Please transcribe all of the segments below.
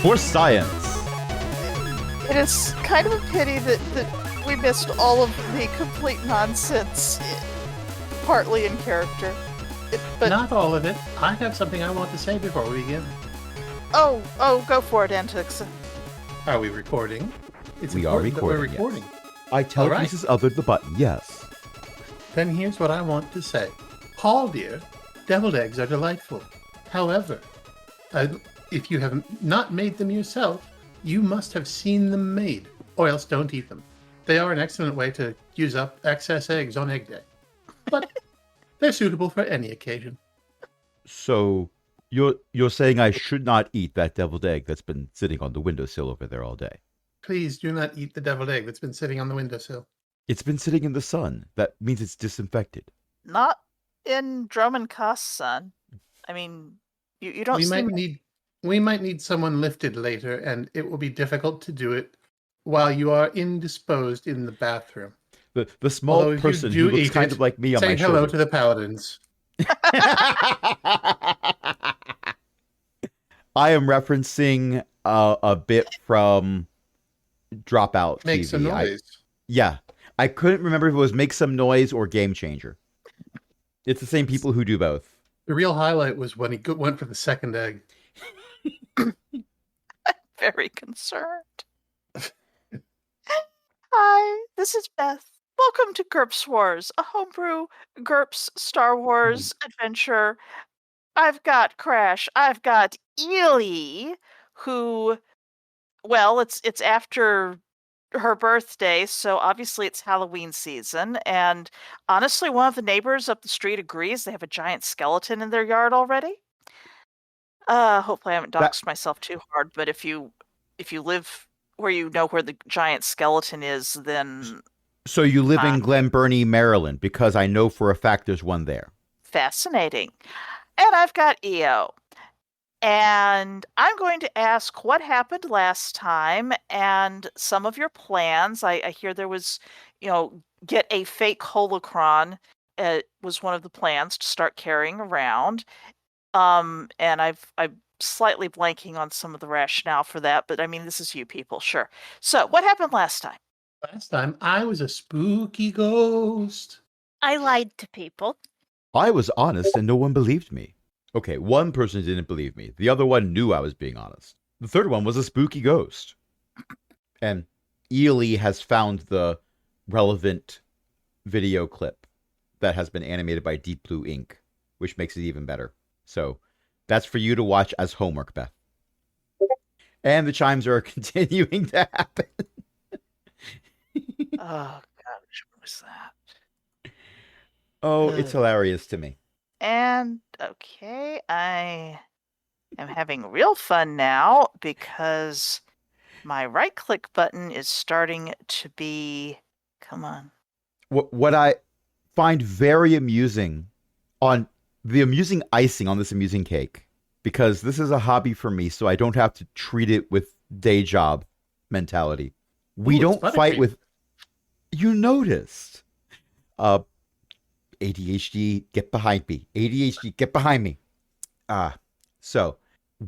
For science. It is kind of a pity that we missed all of the complete nonsense, partly in character. But Not all of it. I have something I want to say before we begin. oh, go for it, Antix. Are we recording? It's We are important that we're recording, recording. I tell All right. Mrs. Other the button, yes. Then here's what I want to say. Paul, dear, deviled eggs are delightful. However, if you have not made them yourself, you must have seen them made, or else don't eat them. They are an excellent way to use up excess eggs on egg day. But they're suitable for any occasion. So you're saying I should not eat that deviled egg that's been sitting on the windowsill over there all day? Please do not eat the deviled egg that's been sitting on the windowsill. It's been sitting in the sun. That means it's disinfected. Not in Drummond Cost's son. I mean, you don't We might need someone lifted later, and it will be difficult to do it while you are indisposed in the bathroom. The small Although if you person do who looks eat kind it, of like me on say my hello shoulder. to the paladins. I am referencing a bit from Dropout Make TV. some noise. I couldn't remember if it was Make Some Noise or Game Changer. It's the same people who do both. The real highlight was when he went for the second egg. very concerned. Hi, this is Beth. Welcome to GURPS Wars, a homebrew GURPS Star Wars adventure. I've got Crash. I've got Ely, who, well, it's after her birthday, so obviously it's Halloween season. And honestly, one of the neighbors up the street agrees they have a giant skeleton in their yard already. Hopefully I haven't doxed myself too hard, but if you live where you know where the giant skeleton is, then So you live in Glen Burnie, Maryland, because I know for a fact there's one there. fascinating. And I've got EO. And I'm going to ask what happened last time and some of your plans. I hear there was, get a fake holocron was one of the plans to start carrying around. And I'm slightly blanking on some of the rationale for that, but I mean, this is you people, sure. So what happened last time? Last time, I was a spooky ghost. I lied to people. I was honest and no one believed me. Okay, one person didn't believe me. The other one knew I was being honest. The third one was a spooky ghost. And Ely has found the relevant video clip that has been animated by Deep Blue Ink, which makes it even better. So that's for you to watch as homework, Beth. And the chimes are continuing to happen. Oh gosh, what was that? Oh, it's hilarious to me. And okay, I am having real fun now because my right click button is starting to be, come on. What I find very amusing on the amusing icing on this amusing cake, because this is a hobby for me, so I don't have to treat it with day job mentality. We don't fight with, you noticed. ADHD, get behind me. ADHD, get behind me. So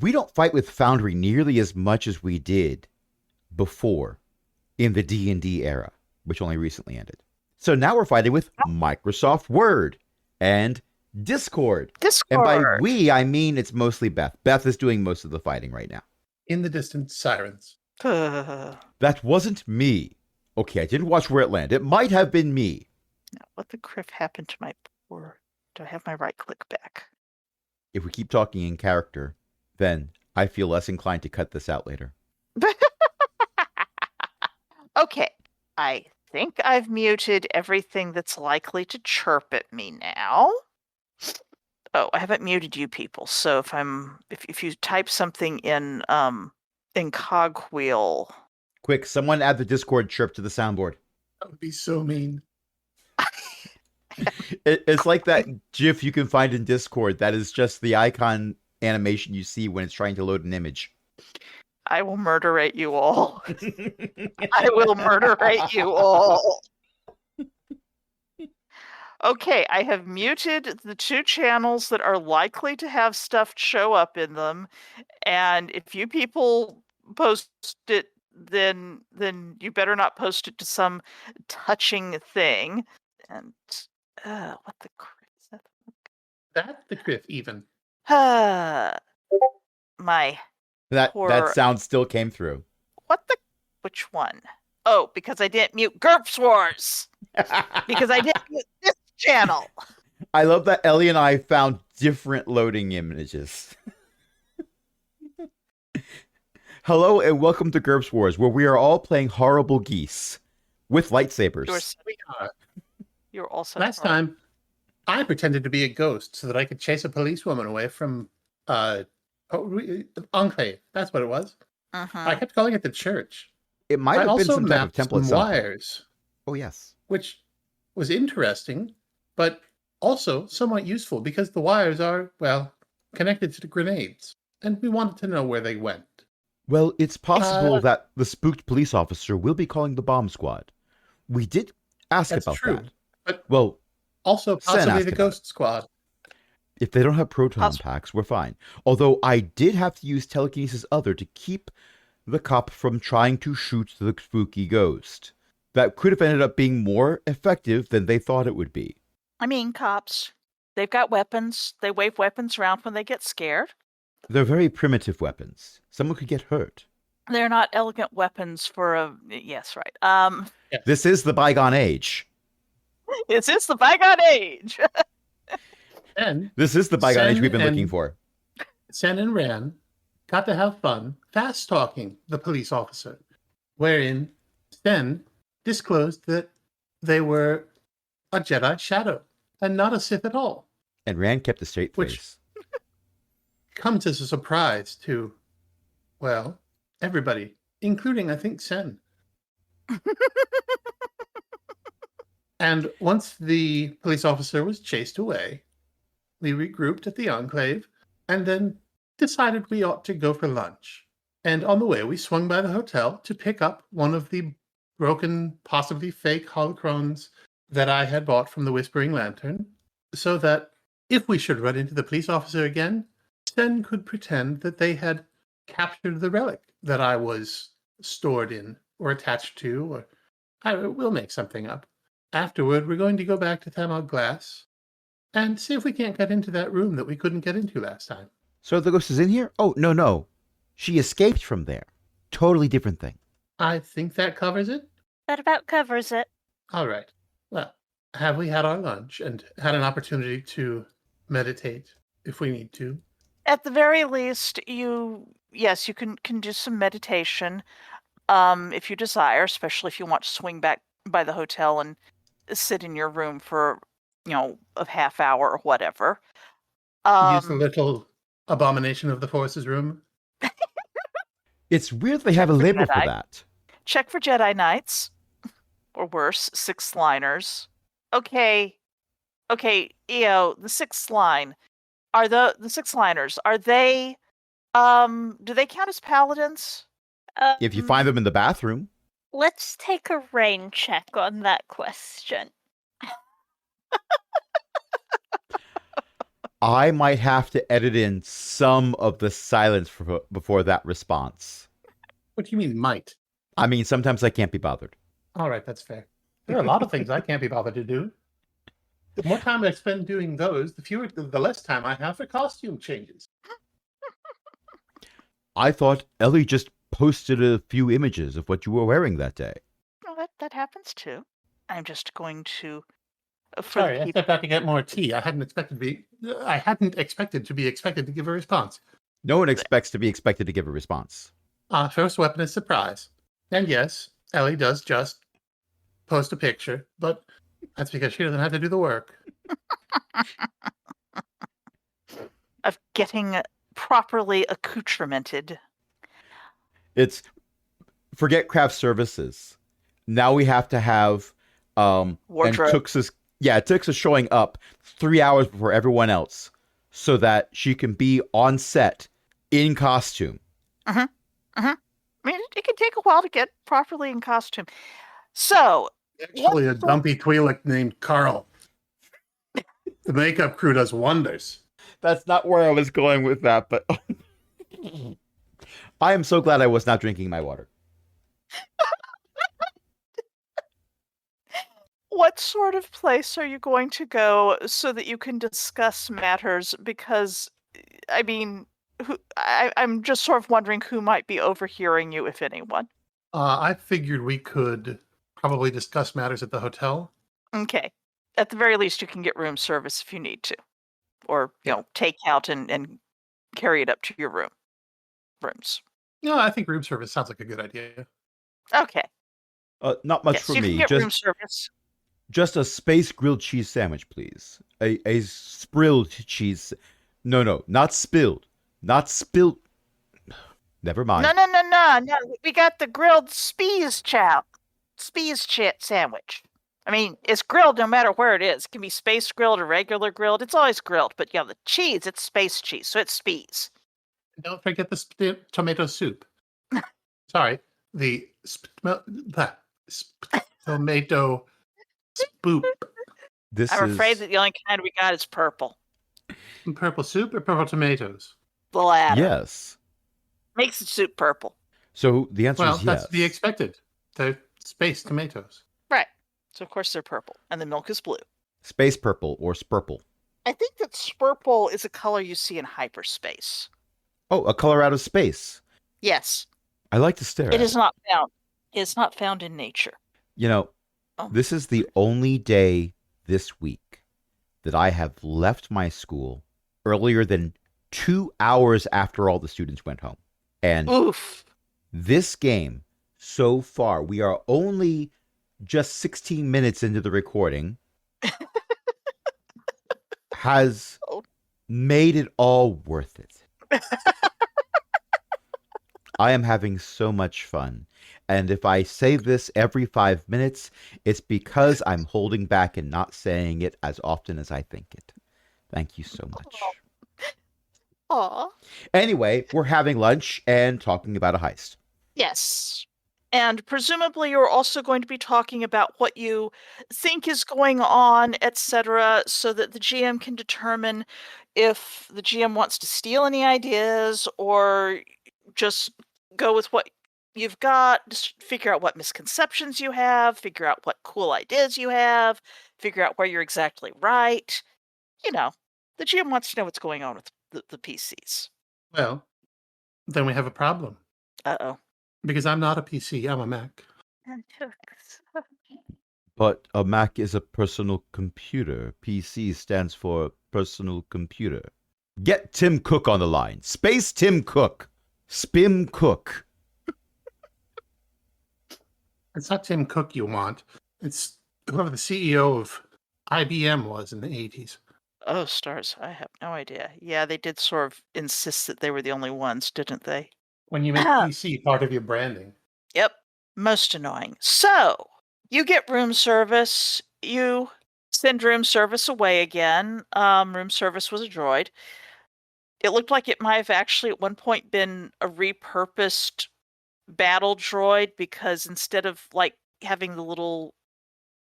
we don't fight with Foundry nearly as much as we did before in the D&D era, which only recently ended. So now we're fighting with Microsoft Word and Discord. And by we, I mean it's mostly Beth. Beth is doing most of the fighting right now. In the distance, sirens. That wasn't me. Okay, I didn't watch where it landed. It might have been me. Now, what the criff happened to my poor... Do I have my right click back? If we keep talking in character, then I feel less inclined to cut this out later. Okay, I think I've muted everything that's likely to chirp at me now. Oh, I haven't muted you people, so if you type something in cogwheel... Quick, someone add the Discord chirp to the soundboard. That would be so mean. It's like that GIF you can find in Discord that is just the icon animation you see when it's trying to load an image. I will murderate you all. I will murderate you all. Okay, I have muted the 2 channels that are likely to have stuff show up in them. And if you people post it, then you better not post it to some touching thing. And what the crap is that? That's the criff even. My That poor. sound still came through. Which one? Oh, because I didn't mute GURPS Wars. Because I didn't mute this channel. I love that Ellie and I found different loading images. Hello and welcome to GURPS Wars, where we are all playing horrible geese with lightsabers. You're also Last time, I pretended to be a ghost so that I could chase a policewoman away from Enclave. That's what it was. I kept calling it the church. It might have been some type of temple. Some wires. Oh yes, which was interesting, but also somewhat useful because the wires are connected to the grenades, and we wanted to know where they went. Well, it's possible that the spooked police officer will be calling the bomb squad. We did ask about that. But well, also possibly the ghost squad. If they don't have proton packs, we're fine. Although I did have to use telekinesis other to keep the cop from trying to shoot the spooky ghost. That could have ended up being more effective than they thought it would be. I mean, cops, they've got weapons. They wave weapons around when they get scared. They're very primitive weapons. Someone could get hurt. They're not elegant weapons for a... Yes, right. Yes. This is the bygone age. This is the bygone age. And this is the bygone age we've been looking for. Sen and Ran got to have fun fast-talking the police officer, wherein Sen disclosed that they were a Jedi Shadow and not a Sith at all. And Ran kept a straight face. Which comes as a surprise to, everybody, including, I think, Sen. And once the police officer was chased away, we regrouped at the Enclave and then decided we ought to go for lunch. And on the way, we swung by the hotel to pick up one of the broken, possibly fake holocrons that I had bought from the Whispering Lantern, so that if we should run into the police officer again, Sen could pretend that they had captured the relic that I was stored in or attached to, or we'll make something up. Afterward, we're going to go back to Thamog Glass and see if we can't get into that room that we couldn't get into last time. So the ghost is in here? Oh, no. She escaped from there. Totally different thing. I think that covers it. That about covers it. All right. Well, have we had our lunch and had an opportunity to meditate if we need to? At the very least, you can do some meditation if you desire, especially if you want to swing back by the hotel and sit in your room for, a half hour or whatever. Use the little abomination of the forces room. It's weird they have a label for that. Check for Jedi Knights, or worse, sixth liners. Okay, EO, the sixth line. Are the sixth liners, are they, do they count as paladins? If you find them in the bathroom. Let's take a rain check on that question. I might have to edit in some of the silence before that response. What do you mean, might? I mean, sometimes I can't be bothered. All right, that's fair. There are a lot of things I can't be bothered to do. The more time I spend doing those, the less time I have for costume changes. I thought Ellie just posted a few images of what you were wearing that day. Well, that happens too. I'm just going to... Sorry, I stepped out to get more tea. I hadn't expected to be expected to give a response. No one expects to be expected to give a response. First weapon is surprise. And yes, Ellie does just post a picture, but that's because she doesn't have to do the work. Of getting properly accoutramented. It's forget craft services. Now we have to have wardrobe. And Tix is showing up 3 hours before everyone else so that she can be on set in costume. I mean, it can take a while to get properly in costume. So, actually, a dumpy Twi'lek named Carl. The makeup crew does wonders. That's not where I was going with that, but I am so glad I was not drinking my water. What sort of place are you going to go so that you can discuss matters? Because, I mean, I'm just sort of wondering who might be overhearing you, if anyone. I figured we could probably discuss matters at the hotel. Okay. At the very least, you can get room service if you need to. Or, take out and carry it up to your rooms. No, I think room service sounds like a good idea. Okay. Not much Yes, for you me. can get room service. Just a space grilled cheese sandwich, please. A sprilled cheese. No, not spilled. Not spilled. Never mind. No. We got the grilled Spees sandwich. I mean, it's grilled no matter where it is. It can be space grilled or regular grilled. It's always grilled. But, the cheese, it's space cheese, so it's Spees. Don't forget the tomato soup. Sorry, the tomato spoop. I'm afraid that the only kind we got is purple. Purple soup or purple tomatoes? The latter. Yes. Makes the soup purple. So the answer is yes. That's to be expected. They're space tomatoes. Right. So, of course, they're purple. And the milk is blue. Space purple or spurple. I think that spurple is a color you see in hyperspace. Oh, a color out of space. Yes. I like to stare at it. It is not found. It is not found in nature. This is the only day this week that I have left my school earlier than 2 hours after all the students went home. And oof. This game, so far, we are only just 16 minutes into the recording, has made it all worth it. I am having so much fun. And if I say this every 5 minutes, it's because I'm holding back and not saying it as often as I think it. Thank you so much. Aw. Anyway, we're having lunch and talking about a heist. Yes. And presumably you're also going to be talking about what you think is going on, etc., so that the GM can determine if the GM wants to steal any ideas or just go with what you've got, just figure out what misconceptions you have, figure out what cool ideas you have, figure out where you're exactly right. The GM wants to know what's going on with the PCs. Well, then we have a problem. Uh-oh. Because I'm not a PC, I'm a Mac. But a Mac is a personal computer. PC stands for personal computer. Get Tim Cook on the line. Space Tim Cook. Spim Cook. It's not Tim Cook you want. It's whoever the CEO of IBM was in the 80s. Oh, stars. I have no idea. Yeah, they did sort of insist that they were the only ones, didn't they? When you make PC part of your branding. Yep. Most annoying. So, you get room service. You send room service away again. Room service was a droid. It looked like it might have actually at one point been a repurposed battle droid, because instead of having the little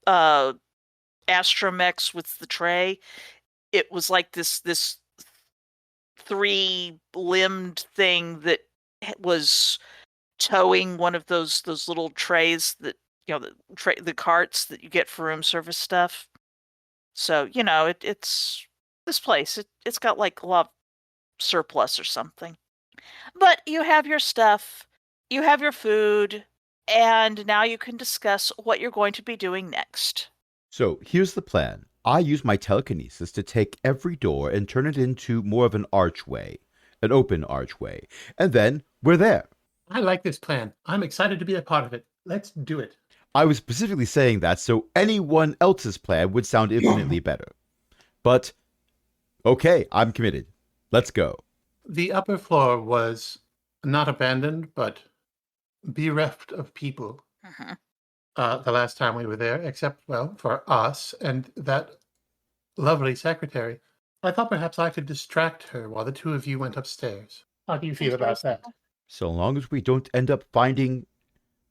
astromechs with the tray, it was like this 3-limbed thing that was towing one of those little trays that the carts that you get for room service stuff. So it's this place. It's got a lot of surplus or something. But you have your stuff, you have your food, and now you can discuss what you're going to be doing next. So here's the plan. I use my telekinesis to take every door and turn it into more of an archway, an open archway, and then we're there. I like this plan. I'm excited to be a part of it. Let's do it. I was specifically saying that so anyone else's plan would sound infinitely better. But, okay, I'm committed. Let's go. The upper floor was not abandoned, but bereft of people. The last time we were there, except, for us and that lovely secretary. I thought perhaps I could distract her while the two of you went upstairs. How do you feel about that? So long as we don't end up finding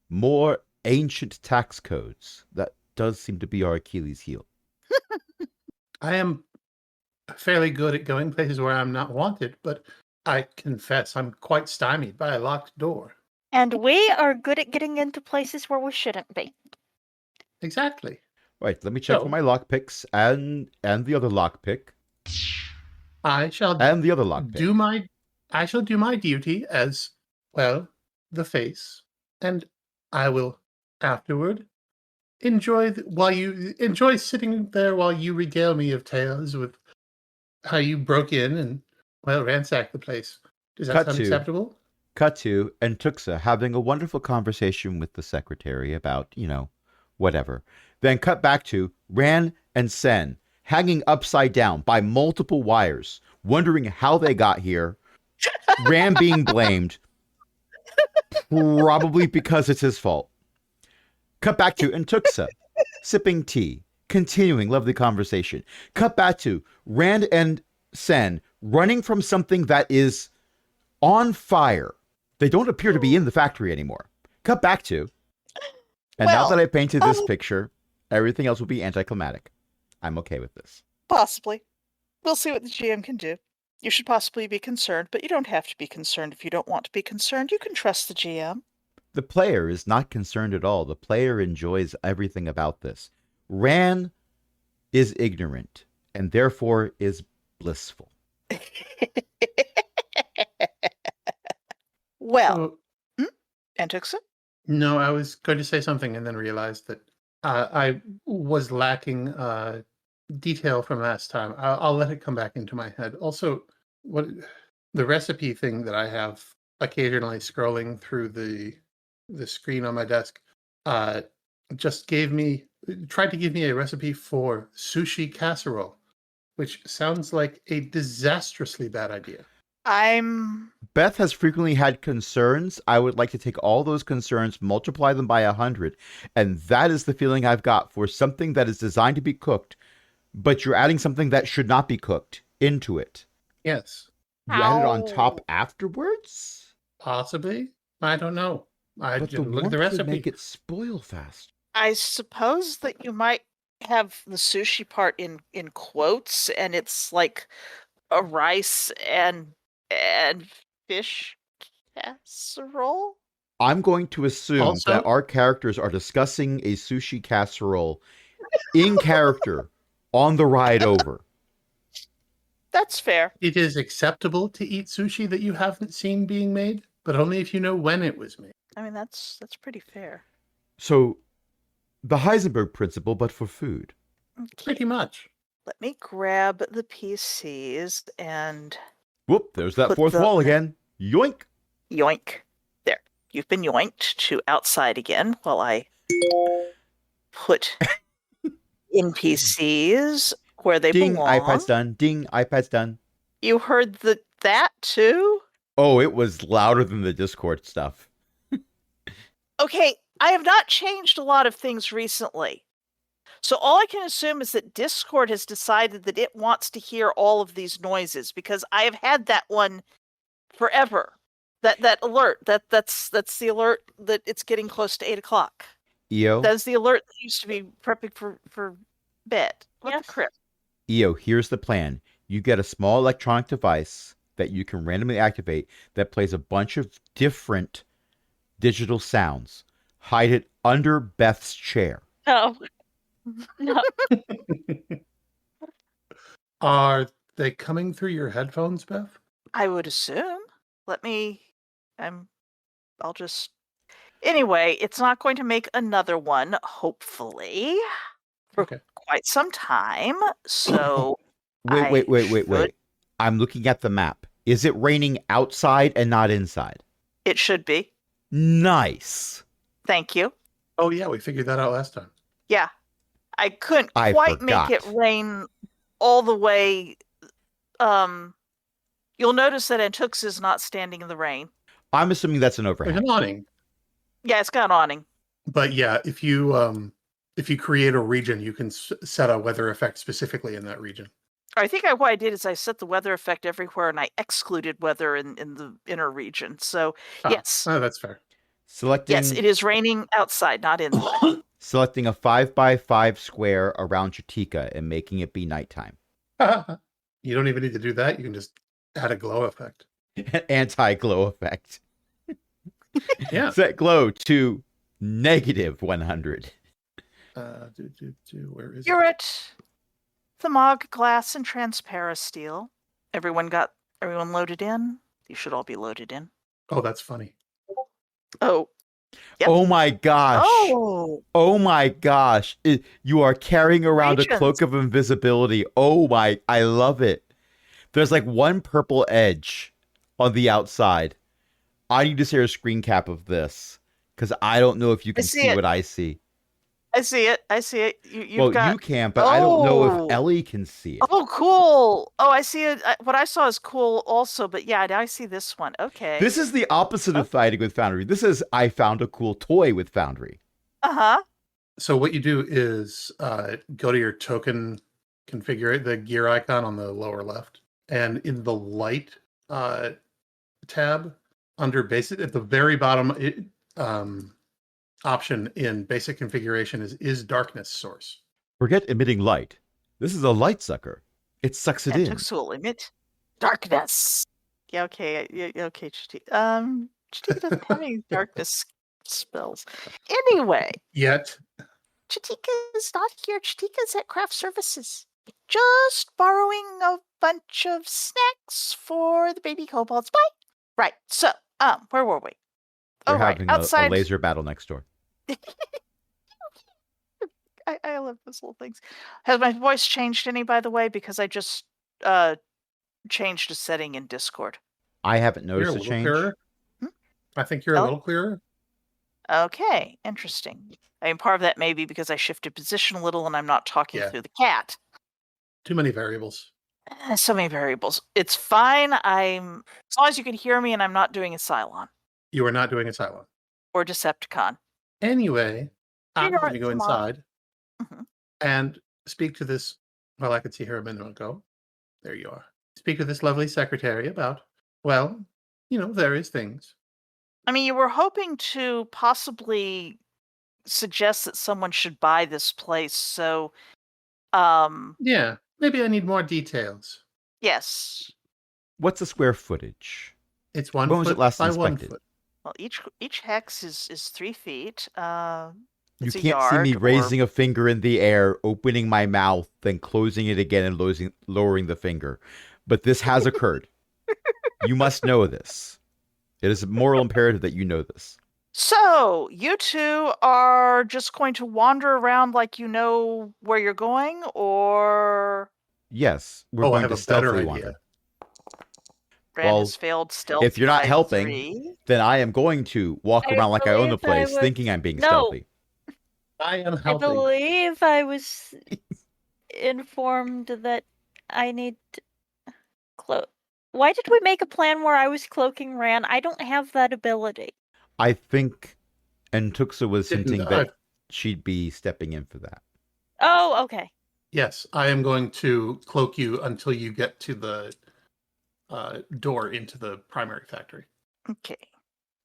more ancient tax codes. That does seem to be our Achilles heel. I am fairly good at going places where I'm not wanted, but I confess I'm quite stymied by a locked door. And we are good at getting into places where we shouldn't be. Exactly. Right, let me check for my lockpicks and the other lockpick. I shall And the other lockpick. I shall do my duty as, well, the face, and I will afterward enjoy sitting there while you regale me of tales with how you broke in and, well, ransacked the place. Does that sound acceptable? Cut to Entuxa having a wonderful conversation with the secretary about, whatever. Then cut back to Ran and Sen hanging upside down by multiple wires, wondering how they got here. Ran being blamed, probably because it's his fault. Cut back to Entuxa sipping tea, continuing lovely conversation. Cut back to Rand and Sen running from something that is on fire. They don't appear to be in the factory anymore. Cut back to, and now that I painted this picture, everything else will be anticlimactic. I'm okay with this. Possibly. We'll see what the GM can do. You should possibly be concerned, but you don't have to be concerned if you don't want to be concerned. You can trust the GM. The player is not concerned at all. The player enjoys everything about this. Ran is ignorant and therefore is blissful. Well, Antuxa? No, I was going to say something and then realized that I was lacking detail from last time. I'll let it come back into my head. Also, what the recipe thing that I have occasionally scrolling through the screen on my desk just tried to give me a recipe for sushi casserole, which sounds like a disastrously bad idea. Beth has frequently had concerns. I would like to take all those concerns, multiply them by 100, and that is the feeling I've got for something that is designed to be cooked, but you're adding something that should not be cooked into it. Yes. You add it on top afterwards? Possibly. I don't know. I but didn't the look at the warmth would recipe. make it spoil fast. I suppose that you might have the sushi part in quotes, and it's like a rice and fish casserole. I'm going to assume that our characters are discussing a sushi casserole in character on the ride over. That's fair. It is acceptable to eat sushi that you haven't seen being made, but only if you know when it was made. I mean, that's pretty fair. So, the Heisenberg principle, but for food. Okay. Pretty much. Let me grab the PCs and... Whoop, there's that fourth wall again. Yoink. Yoink. There. You've been yoinked to outside again while I put NPCs where they Ding, belong. iPad's done. Ding, iPad's done. You heard that too? Oh, it was louder than the Discord stuff. Okay, I have not changed a lot of things recently. So all I can assume is that Discord has decided that it wants to hear all of these noises, because I have had that one forever. That alert. That's the alert that it's getting close to 8 o'clock. EO? That's the alert that used to be prepping for bed. What the crap? EO, here's the plan. You get a small electronic device that you can randomly activate that plays a bunch of different digital sounds. Hide it under Beth's chair. Oh. No. Are they coming through your headphones, Beth? I would assume. I'll just... Anyway, it's not going to make another one, hopefully, for quite some time, so... Wait. I'm looking at the map. Is it raining outside and not inside? It should be. Nice. Thank you. Oh, yeah, we figured that out last time. Yeah. I couldn't quite make it rain all the way. You'll notice that Antux is not standing in the rain. I'm assuming that's an overhang. There's an awning. Yeah, it's got an awning. But yeah, if you create a region, you can set a weather effect specifically in that region. I think what I did is I set the weather effect everywhere, and I excluded weather in the inner region. So yes, that's fair. Yes, it is raining outside, not inside. Selecting a 5x5 square around Chatika and making it be nighttime. You don't even need to do that. You can just add a glow effect. An anti-glow effect. Yeah. Set glow to -100. Where is You're it? at Thermog, glass, and transparasteel. Everyone loaded in? You should all be loaded in. Oh, that's funny. Oh. Yep. Oh my gosh. Oh. Oh my gosh. You are carrying around a cloak of invisibility. Oh my, I love it. There's like one purple edge on the outside. I need to share a screen cap of this because I don't know if you can see what I see. I see it. I see it. You can, but I don't know if Ellie can see it. Oh, cool. Oh, I see it. What I saw is cool also, but yeah, I see this one. Okay. This is the opposite of fighting with Foundry. This is I found a cool toy with Foundry. Uh-huh. So what you do is go to your token configure the gear icon on the lower left, and in the light tab under basic at the very bottom option in basic configuration is darkness source. Forget emitting light. This is a light sucker. It sucks it in. Will emit darkness. Yeah, okay. Yeah, okay, Chitika. Chitika doesn't have any darkness spells. Anyway. Yet. Chitika is not here. Chitika's at craft services. Just borrowing a bunch of snacks for the baby kobolds. Bye. Right. So, where were we? They're having a laser battle next door. I love those little things. Has my voice changed any, by the way? Because I just changed a setting in Discord. I haven't noticed a change. Clearer. I think you're a little clearer. Okay, interesting. I mean, part of that may be because I shifted position a little and I'm not talking through the cat. Too many variables. So many variables. It's fine. As long as you can hear me and I'm not doing a Cylon. You are not doing a Cylon. Or Decepticon. Anyway, I'm going to go inside and speak to this. Well, I could see her a minute ago. There you are. Speak to this lovely secretary about, well, various things. I mean, you were hoping to possibly suggest that someone should buy this place, so yeah, maybe I need more details. Yes. What's the square footage? It's 1 when was foot it last by inspected? 1 foot. Well, each hex is 3 feet. You can't see me raising a finger in the air, opening my mouth, then closing it again and lowering the finger. But this has occurred. You must know this. It is a moral imperative that you know this. So, you two are just going to wander around like you know where you're going, or... Yes, we're going to stealthily wander. Brand has failed stealth. If you're not helping, then I am going to walk around like I own the place, thinking I'm being stealthy. I am helping. I believe I was informed that I need cloak. Why did we make a plan where I was cloaking Ran? I don't have that ability. I think Entuxa was hinting that she'd be stepping in for that. Oh, okay. Yes, I am going to cloak you until you get to the door into the primary factory. Okay.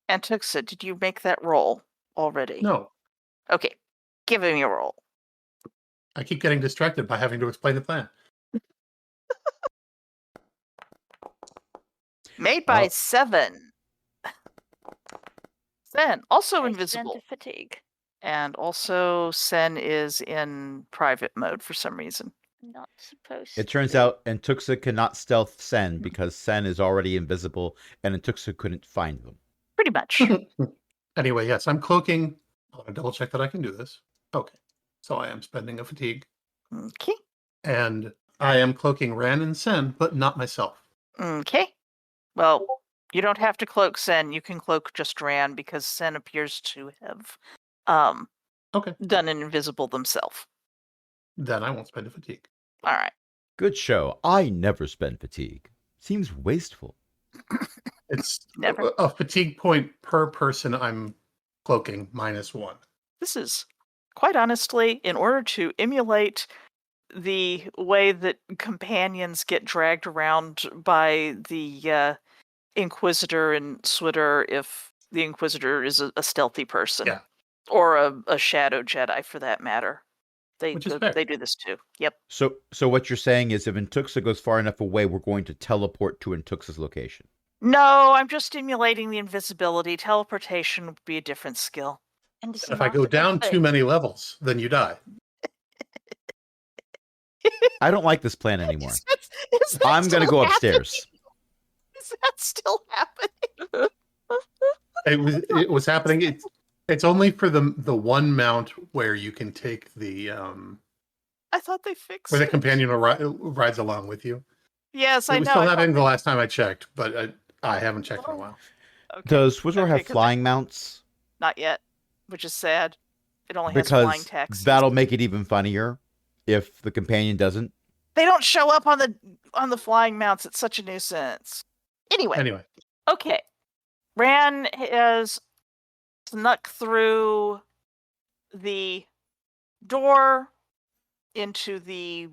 Entuxa, did you make that roll already? No. Okay. Give me a roll. I keep getting distracted by having to explain the plan. Made by 7. Sen, also invisible. Fatigue. And also Sen is in private mode for some reason. Not supposed It turns out Entuxa cannot stealth Sen because Sen is already invisible and Entuxa couldn't find them. Pretty much. Anyway, yes, I'm cloaking. I want to double check that I can do this. Okay. So I am spending a fatigue. Okay. And I am cloaking Ran and Sen, but not myself. Okay. Well, you don't have to cloak Sen. You can cloak just Ran because Sen appears to have done an invisible themselves. Then I won't spend a fatigue. All right. Good show. I never spend fatigue. Seems wasteful. It's Never. A fatigue point per person I'm cloaking -1. This is, quite honestly, in order to emulate the way that companions get dragged around by the Inquisitor and Switter if the Inquisitor is a stealthy person. Yeah. Or a Shadow Jedi, for that matter. They do this too. Yep. So what you're saying is if Entuxa goes far enough away, we're going to teleport to Entuxa's location. No, I'm just stimulating the invisibility. Teleportation would be a different skill. And it's If I not go a good down thing. too many levels, then you die. I don't like this plan anymore. Is that I'm going to still go happening? upstairs. Is that still happening? It was happening. It's only for the one mount where you can take the I thought they fixed where the it. companion rides along with you. Yes, It I was know. still I happening thought the last time I checked, but I haven't checked in a while. okay. Does Swizzler Okay, have 'cause flying mounts? Not yet, which is sad. It only has flying Because taxis. that'll make it even funnier if the companion doesn't. They don't show up on the flying mounts. It's such a nuisance. Anyway, Okay. Ran has snuck through the door into the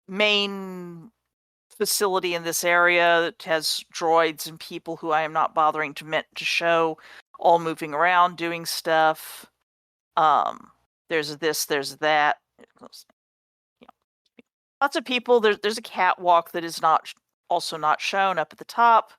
main facility in this area that has droids and people who I am not bothering to show, all moving around, doing stuff. There's this, there's that. Lots of people. There's a catwalk that is also not shown up at the top.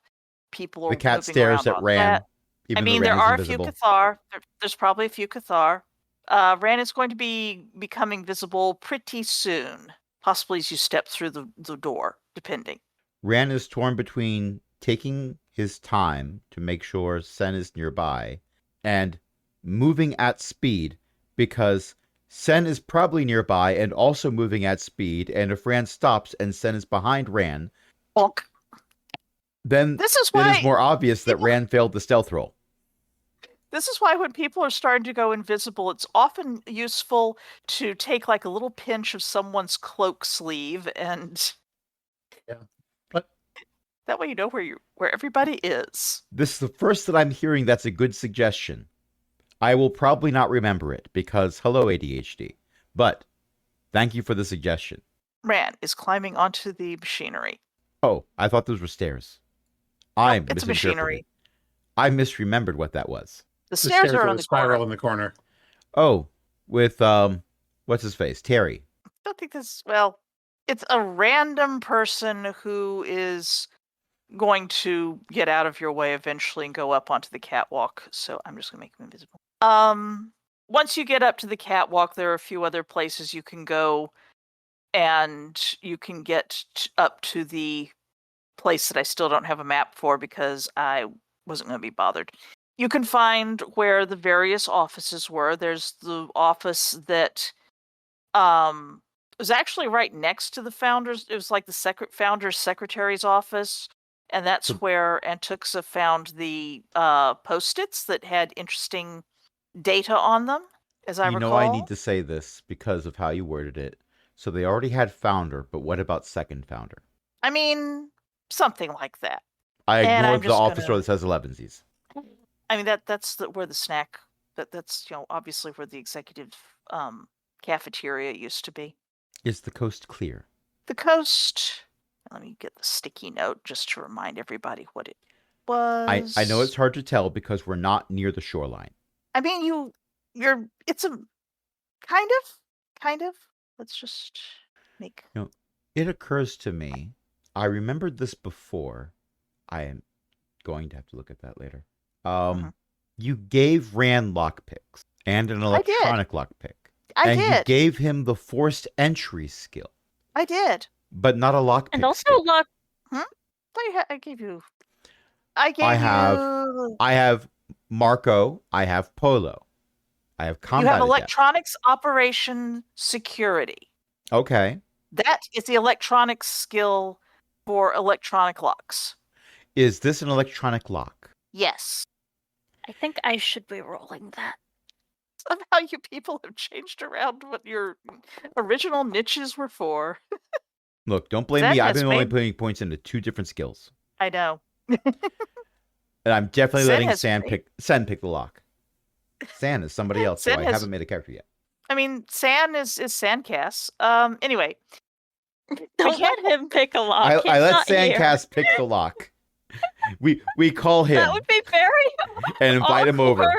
People are The cat moving stares around at on Ran, that. even I mean, though there Ran is are invisible. a few Cathar. There's probably a few Cathar. Ran is going to be becoming visible pretty soon, possibly as you step through the door, depending. Ran is torn between taking his time to make sure Sen is nearby and moving at speed because Sen is probably nearby and also moving at speed, and if Ran stops and Sen is behind Ran, Bonk. then This is it why is more obvious that Ran failed the stealth roll. This is why when people are starting to go invisible, it's often useful to take like a little pinch of someone's cloak sleeve, and But that way you know where everybody is. This is the first that I'm hearing that's a good suggestion. I will probably not remember it because hello ADHD, but thank you for the suggestion. Ran is climbing onto the machinery. Oh, I thought those were stairs. I It's a machinery. I misremembered what that was. The stairs are on the spiral corner. in the corner. Oh, with what's his face? Terry. I don't think this. Well, it's a random person who is going to get out of your way eventually and go up onto the catwalk. So I'm just gonna make him invisible. Once you get up to the catwalk, there are a few other places you can go, and you can get up to the place that I still don't have a map for because I wasn't going to be bothered. You can find where the various offices were. There's the office that was actually right next to the founders. It was like the founder's secretary's office, and that's where Antuxa found the post-its that had interesting data on them, as I recall. I need to say this because of how you worded it. So they already had founder, but what about second founder? I mean, something like that. I ignored the office door that says 11sies. I mean, that's where the snack. That's obviously where the executive cafeteria used to be. Is the coast clear? The coast. Let me get the sticky note just to remind everybody what it was. I know it's hard to tell because we're not near the shoreline. I mean, it's a kind of. Let's just make. It occurs to me. I remembered this before. I am going to have to look at that later. You gave Ran lockpicks and an electronic lockpick. I did. You gave him the forced entry skill. I did. But not a lockpick. And also skill. I gave you. I have Marco. I have Polo. I have combat. You have electronics operation security. Okay. That is the electronics skill for electronic locks. Is this an electronic lock? Yes. I think I should be rolling that. Somehow you people have changed around what your original niches were for. Look, don't blame me. I've been only putting points into 2 different skills. I know. And I'm definitely letting San pick the lock. San is somebody else, so I haven't made a character yet. I mean, San is Sandcast. Anyway. Don't let him pick a lock. I let Sandcast pick the lock. We call him. That would be very and invite him over.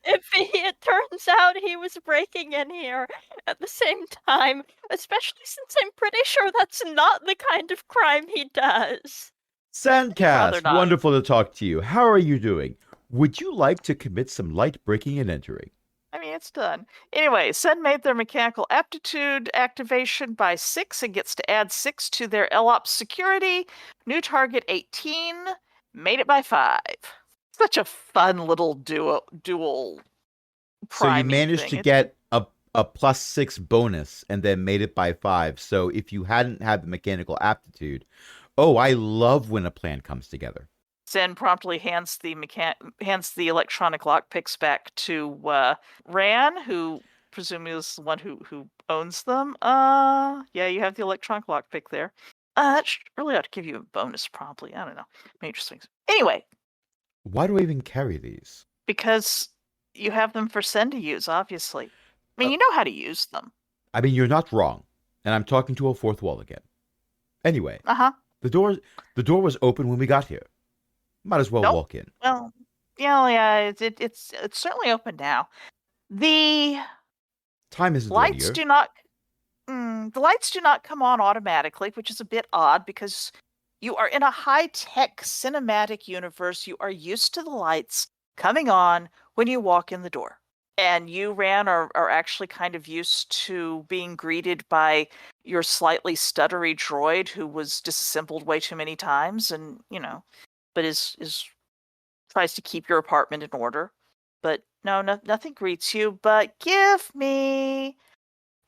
If it turns out he was breaking in here at the same time, especially since I'm pretty sure that's not the kind of crime he does. Sandcast, not. wonderful to talk to you. How are you doing? Would you like to commit some light breaking and entering? I mean, it's done. Anyway, Sen made their mechanical aptitude activation by 6 and gets to add 6 to their LOPS security. New target 18. Made it by 5. Such a fun little dual So you priming managed thing. to It's- get a +6 bonus and then made it by 5. So if you hadn't had the mechanical aptitude, oh, I love when a plan comes together. Sen promptly hands the electronic lockpicks back to Ran, who presumably is the one who owns them. Yeah, you have the electronic lockpick there. That really ought to give you a bonus, probably. I don't know. Major swings. Anyway, Why do I even carry these? because you have them for Sen to use, obviously. I mean, Uh, you know how to use them. I mean, you're not wrong, and I'm talking to a fourth wall again. Anyway, Uh-huh. the door was open when we got here. Might as well Nope. walk in. Well, yeah, it's certainly open now. The Time isn't lights linear. do not the lights do not come on automatically, which is a bit odd because you are in a high-tech cinematic universe. You are used to the lights coming on when you walk in the door. And you, Ran, are actually kind of used to being greeted by your slightly stuttery droid who was disassembled way too many times and, but is tries to keep your apartment in order. But no, nothing greets you, but give me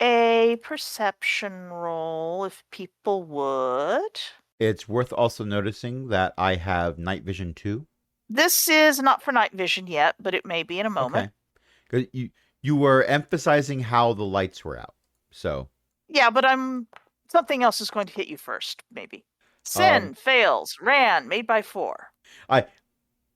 a perception roll if people would. It's worth also noticing that I have night vision too. This is not for night vision yet, but it may be in a moment. Okay. 'Cause you were emphasizing how the lights were out. So Yeah, but something else is going to hit you first, maybe. Sin fails. Ran made by 4.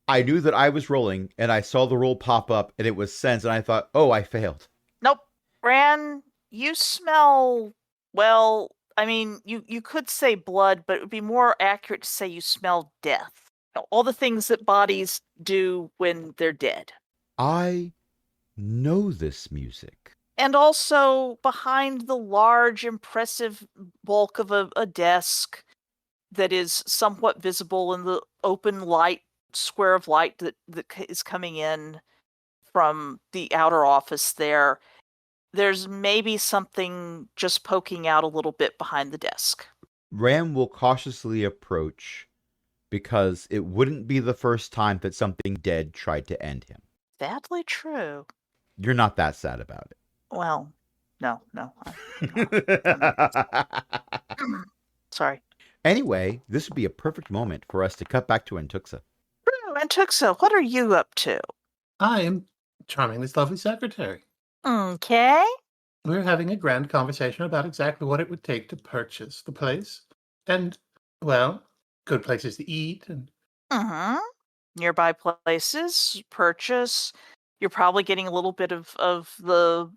I knew that I was rolling and I saw the roll pop up and it was sense and I thought, "Oh, I failed." Nope. Ran, you smell, well, I mean, you could say blood, but it would be more accurate to say you smell death. All the things that bodies do when they're dead. I know this music. And also behind the large, impressive bulk of a desk that is somewhat visible in the open light, square of light that is coming in from the outer office there, there's maybe something just poking out a little bit behind the desk. Ram will cautiously approach because it wouldn't be the first time that something dead tried to end him. Sadly true. You're not that sad about Well, no. it. Sorry. Anyway, this would be a perfect moment for us to cut back to Antuxa. And Tuxa, what are you up to? I am charming this lovely secretary. Okay. We're having a grand conversation about exactly what it would take to purchase the place. And, well, good places to eat and Mm-hmm. Nearby places, purchase. You're probably getting a little bit of the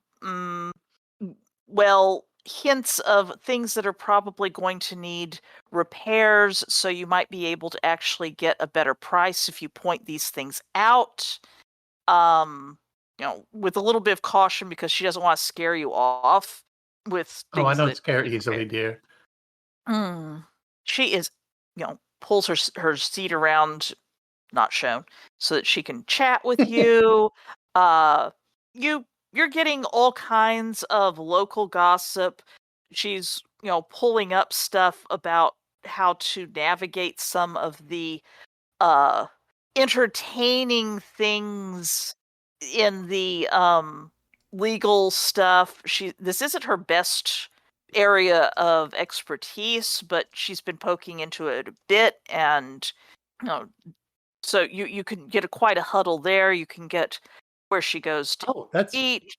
hints of things that are probably going to need repairs, so you might be able to actually get a better price if you point these things out. With a little bit of caution because she doesn't want to scare you off with things. I don't scare easily, dear. She is, pulls her seat around, not shown, so that she can chat with you. You're getting all kinds of local gossip. She's, pulling up stuff about how to navigate some of the entertaining things in the legal stuff. This isn't her best area of expertise, but she's been poking into it a bit, and so you can get quite a huddle there. You can get where she goes to eat.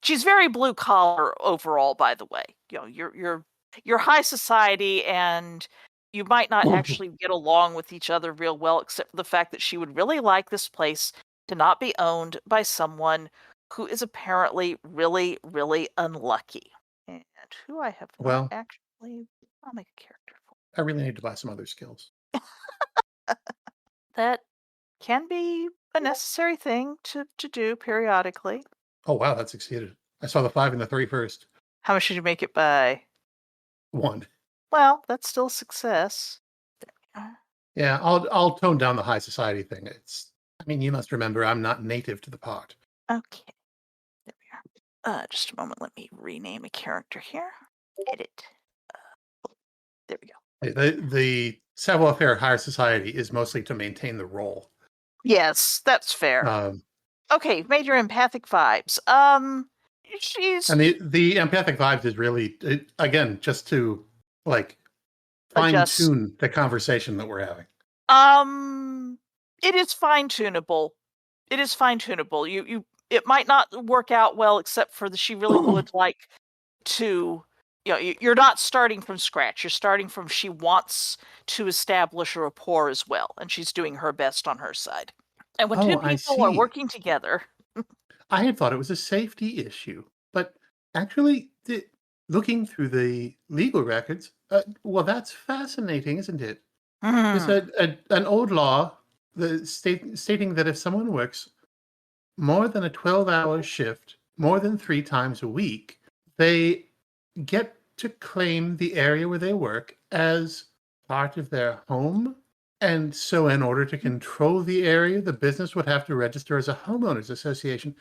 She's very blue collar overall, by the way. You're high society, and you might not actually get along with each other real well, except for the fact that she would really like this place to not be owned by someone who is apparently really, really unlucky. And who I have not actually... I'll make a character for. I really need to buy some other skills. That can be a necessary thing to do periodically. Oh, wow, that succeeded. I saw the 5 and the 3 first. How much did you make it by? 1. Well, that's still a success. There we are. Yeah, I'll tone down the high society thing. You must remember I'm not native to the part. Okay. There we are. Just a moment. Let me rename a character here. Edit. There we go. The savoir-faire higher society is mostly to maintain the role. Yes, that's fair. Okay, major empathic vibes. She's And the empathic vibes is really, again, just to like Adjust. fine-tune the conversation that we're having. It is fine-tunable. It is fine-tunable. It might not work out well, except for she really would like to. You're not starting from scratch. You're starting from she wants to establish a rapport as well, and she's doing her best on her side. And when two I people are see. working together, I had thought it was a safety issue, but actually, looking through the legal records, well, that's fascinating, isn't it? There's an old law stating that if someone works more than a 12-hour shift, more than 3 times a week, they get to claim the area where they work as part of their home. And so in order to control the area, the business would have to register as a homeowners association.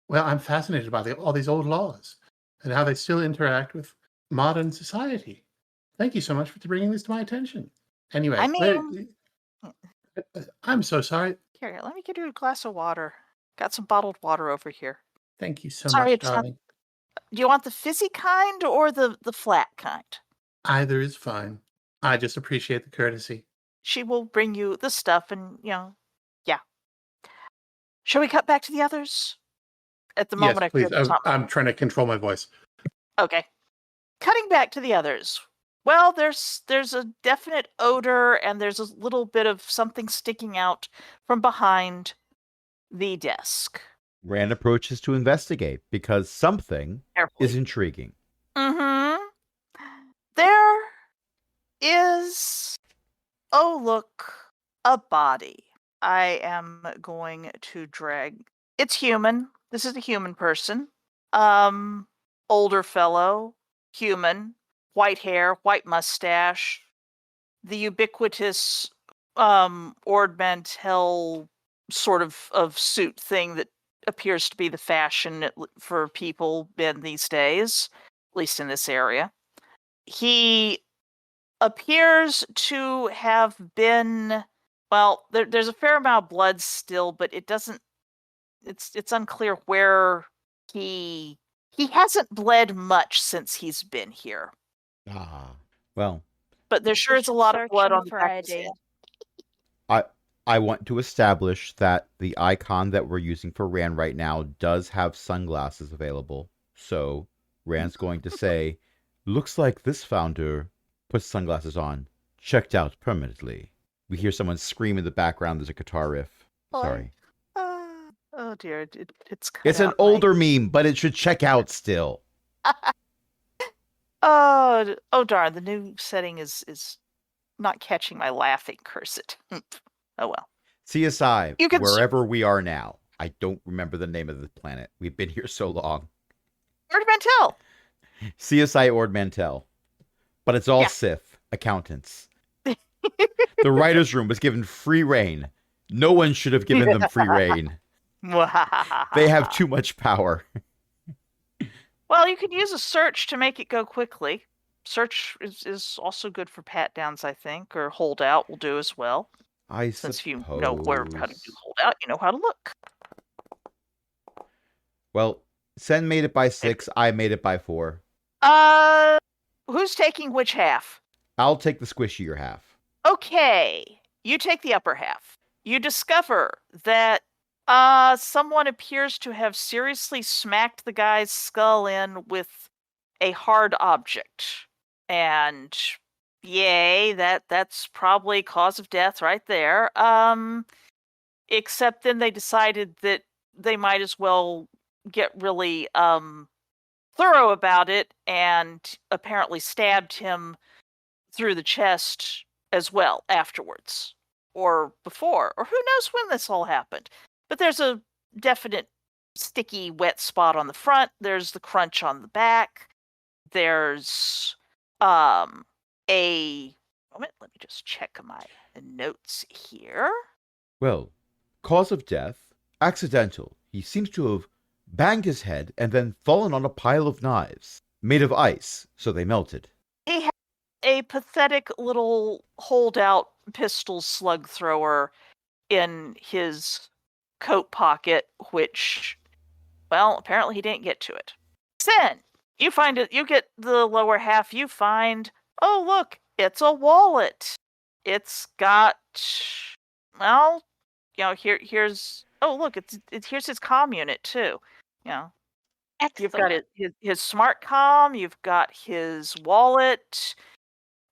Well, I'm fascinated by all these old laws and how they still interact with modern society. Thank you so much for bringing this to my attention. Anyway, I'm so sorry. Here, let me get you a glass of water. Got some bottled water over here. Thank you so much, darling. Do you want the fizzy kind or the flat kind? Either is fine. I just appreciate the courtesy. She will bring you the stuff and, yeah. Shall we cut back to the others? At the moment, yes, please. I'm trying to control my voice. Okay. Cutting back to the others. Well, there's a definite odor, and there's a little bit of something sticking out from behind the desk. Rand approaches to investigate because something is intriguing. There is, oh look, a body. I am going to drag. It's human. This is a human person. Older fellow, human, white hair, white mustache, the ubiquitous Ord Mantell sort of suit thing that appears to be the fashion for people in these days, at least in this area. He appears to have been, well, there's a fair amount of blood still, but it doesn't, it's unclear where he hasn't bled much since he's been here. Well. But there sure is a lot of blood on the back of his head. I want to establish that the icon that we're using for Rand right now does have sunglasses available. So Rand's going to say, looks like this founder puts sunglasses on, checked out permanently. We hear someone scream in the background. There's a guitar riff. Sorry. Oh dear, it's an older meme, but it should check out still. Oh darn, the new setting is not catching my laughing. Curse it. Oh well. CSI, wherever we are now. I don't remember the name of the planet. We've been here so long. Ord Mantell. CSI Ord Mantell. But it's all Sith accountants. The writer's room was given free reign. No one should have given them free reign. They have too much power. Well, you can use a search to make it go quickly. Search is also good for pat downs, I think, or holdout will do as well. Since you know how to do holdout, you know how to look. Well, Sen made it by 6. I made it by 4. Who's taking which half? I'll take the squishier half. Okay, you take the upper half. You discover that someone appears to have seriously smacked the guy's skull in with a hard object. And yay, that's probably cause of death right there. Except then they decided that they might as well get really thorough about it and apparently stabbed him through the chest as well afterwards. Or before, or who knows when this all happened. But there's a definite sticky, wet spot on the front. There's the crunch on the back. There's a moment. Let me just check my notes here. Well, cause of death, accidental. He seems to have banged his head and then fallen on a pile of knives, made of ice, so they melted. He had a pathetic little holdout pistol slug thrower in his coat pocket, which, well, apparently he didn't get to it. Then you find it. You get the lower half. You find, oh look, it's a wallet. It's got, well, here's, oh look, here's his comm unit too. You've got his smart comm. You've got his wallet.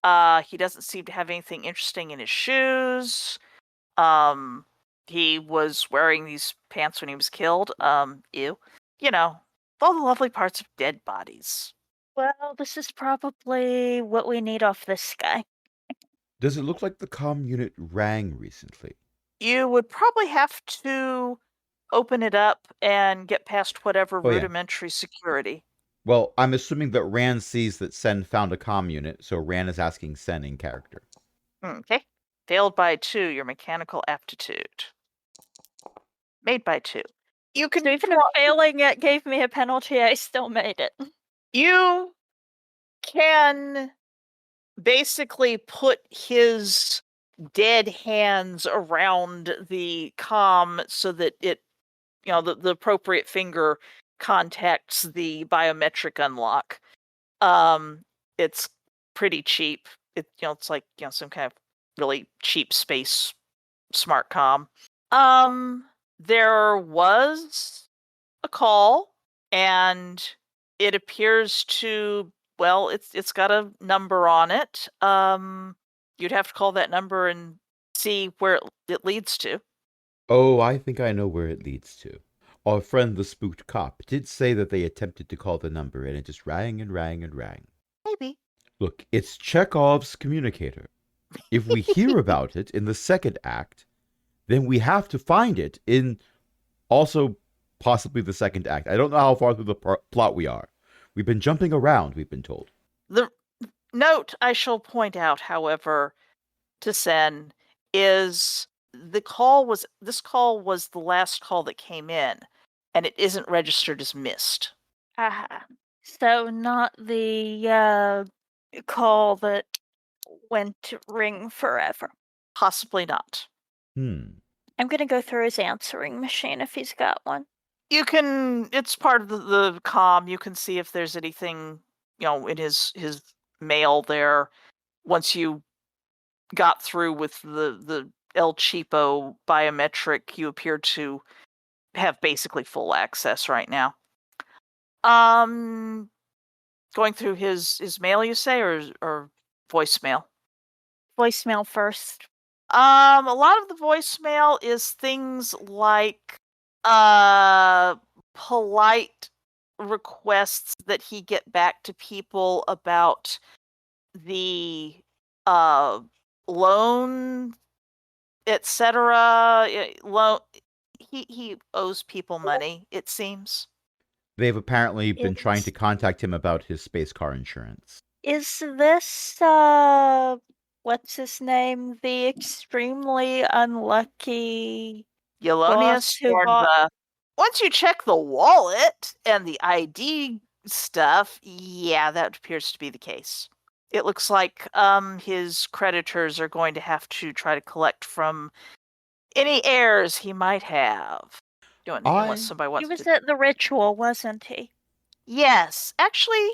He doesn't seem to have anything interesting in his shoes. He was wearing these pants when he was killed. Ew. All the lovely parts of dead bodies. Well, this is probably what we need off this guy. Does it look like the comm unit rang recently? You would probably have to open it up and get past whatever Oh, yeah. rudimentary security. Well, I'm assuming that Ran sees that Sen found a comm unit, so Ran is asking Sen in character. Okay. Failed by 2, your mechanical aptitude. Made by 2. You can So even if failing it gave me a penalty, I still made it. You can basically put his dead hands around the comm so that it, the appropriate finger contacts the biometric unlock. It's pretty cheap. It's like, some kind of really cheap space smart comm. There was a call, and it appears to, well, it's got a number on it. You'd have to call that number and see where it leads to. Oh, I think I know where it leads to. Our friend the spooked cop did say that they attempted to call the number and it just rang and rang and rang. Maybe. Look, it's Chekhov's communicator. If we hear about it in the second act, then we have to find it in also possibly the second act. I don't know how far through the plot we are. We've been jumping around, we've been told. The note I shall point out, however, to Sen is this call was the last call that came in, and it isn't registered as missed. So not the call that went to ring forever. Possibly not. I'm gonna go through his answering machine if he's got one. You can. It's part of the comm. You can see if there's anything, in his mail there. Once you got through with the El Cheapo biometric, you appear to have basically full access right now. Going through his mail, you say, or voicemail? Voicemail first. A lot of the voicemail is things like polite requests that he get back to people about the loan, etc. Loan. He owes people money, it seems. They've apparently been trying to contact him about his space car insurance. Is this what's his name? The extremely unlucky Yelonius once you check the wallet and the ID stuff, yeah, that appears to be the case. It looks like his creditors are going to have to try to collect from any heirs he might have. Unless somebody wants he was at the ritual, wasn't he? Yes. Actually,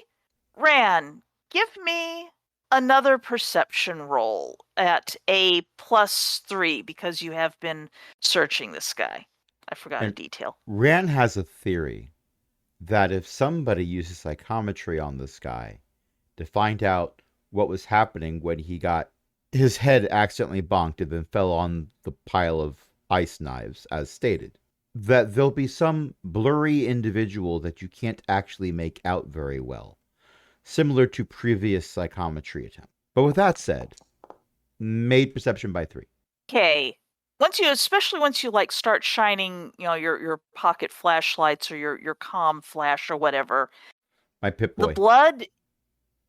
Ran, give me another perception roll at a +3 because you have been searching this guy. I forgot a detail. Ran has a theory that if somebody uses psychometry on this guy to find out what was happening when he got his head accidentally bonked and then fell on the pile of ice knives, as stated, that there'll be some blurry individual that you can't actually make out very well, similar to previous psychometry attempts. But with that said, made perception by 3. Okay. Especially once you start shining, your pocket flashlights or your comm flash or whatever. My Pip-Boy. The blood,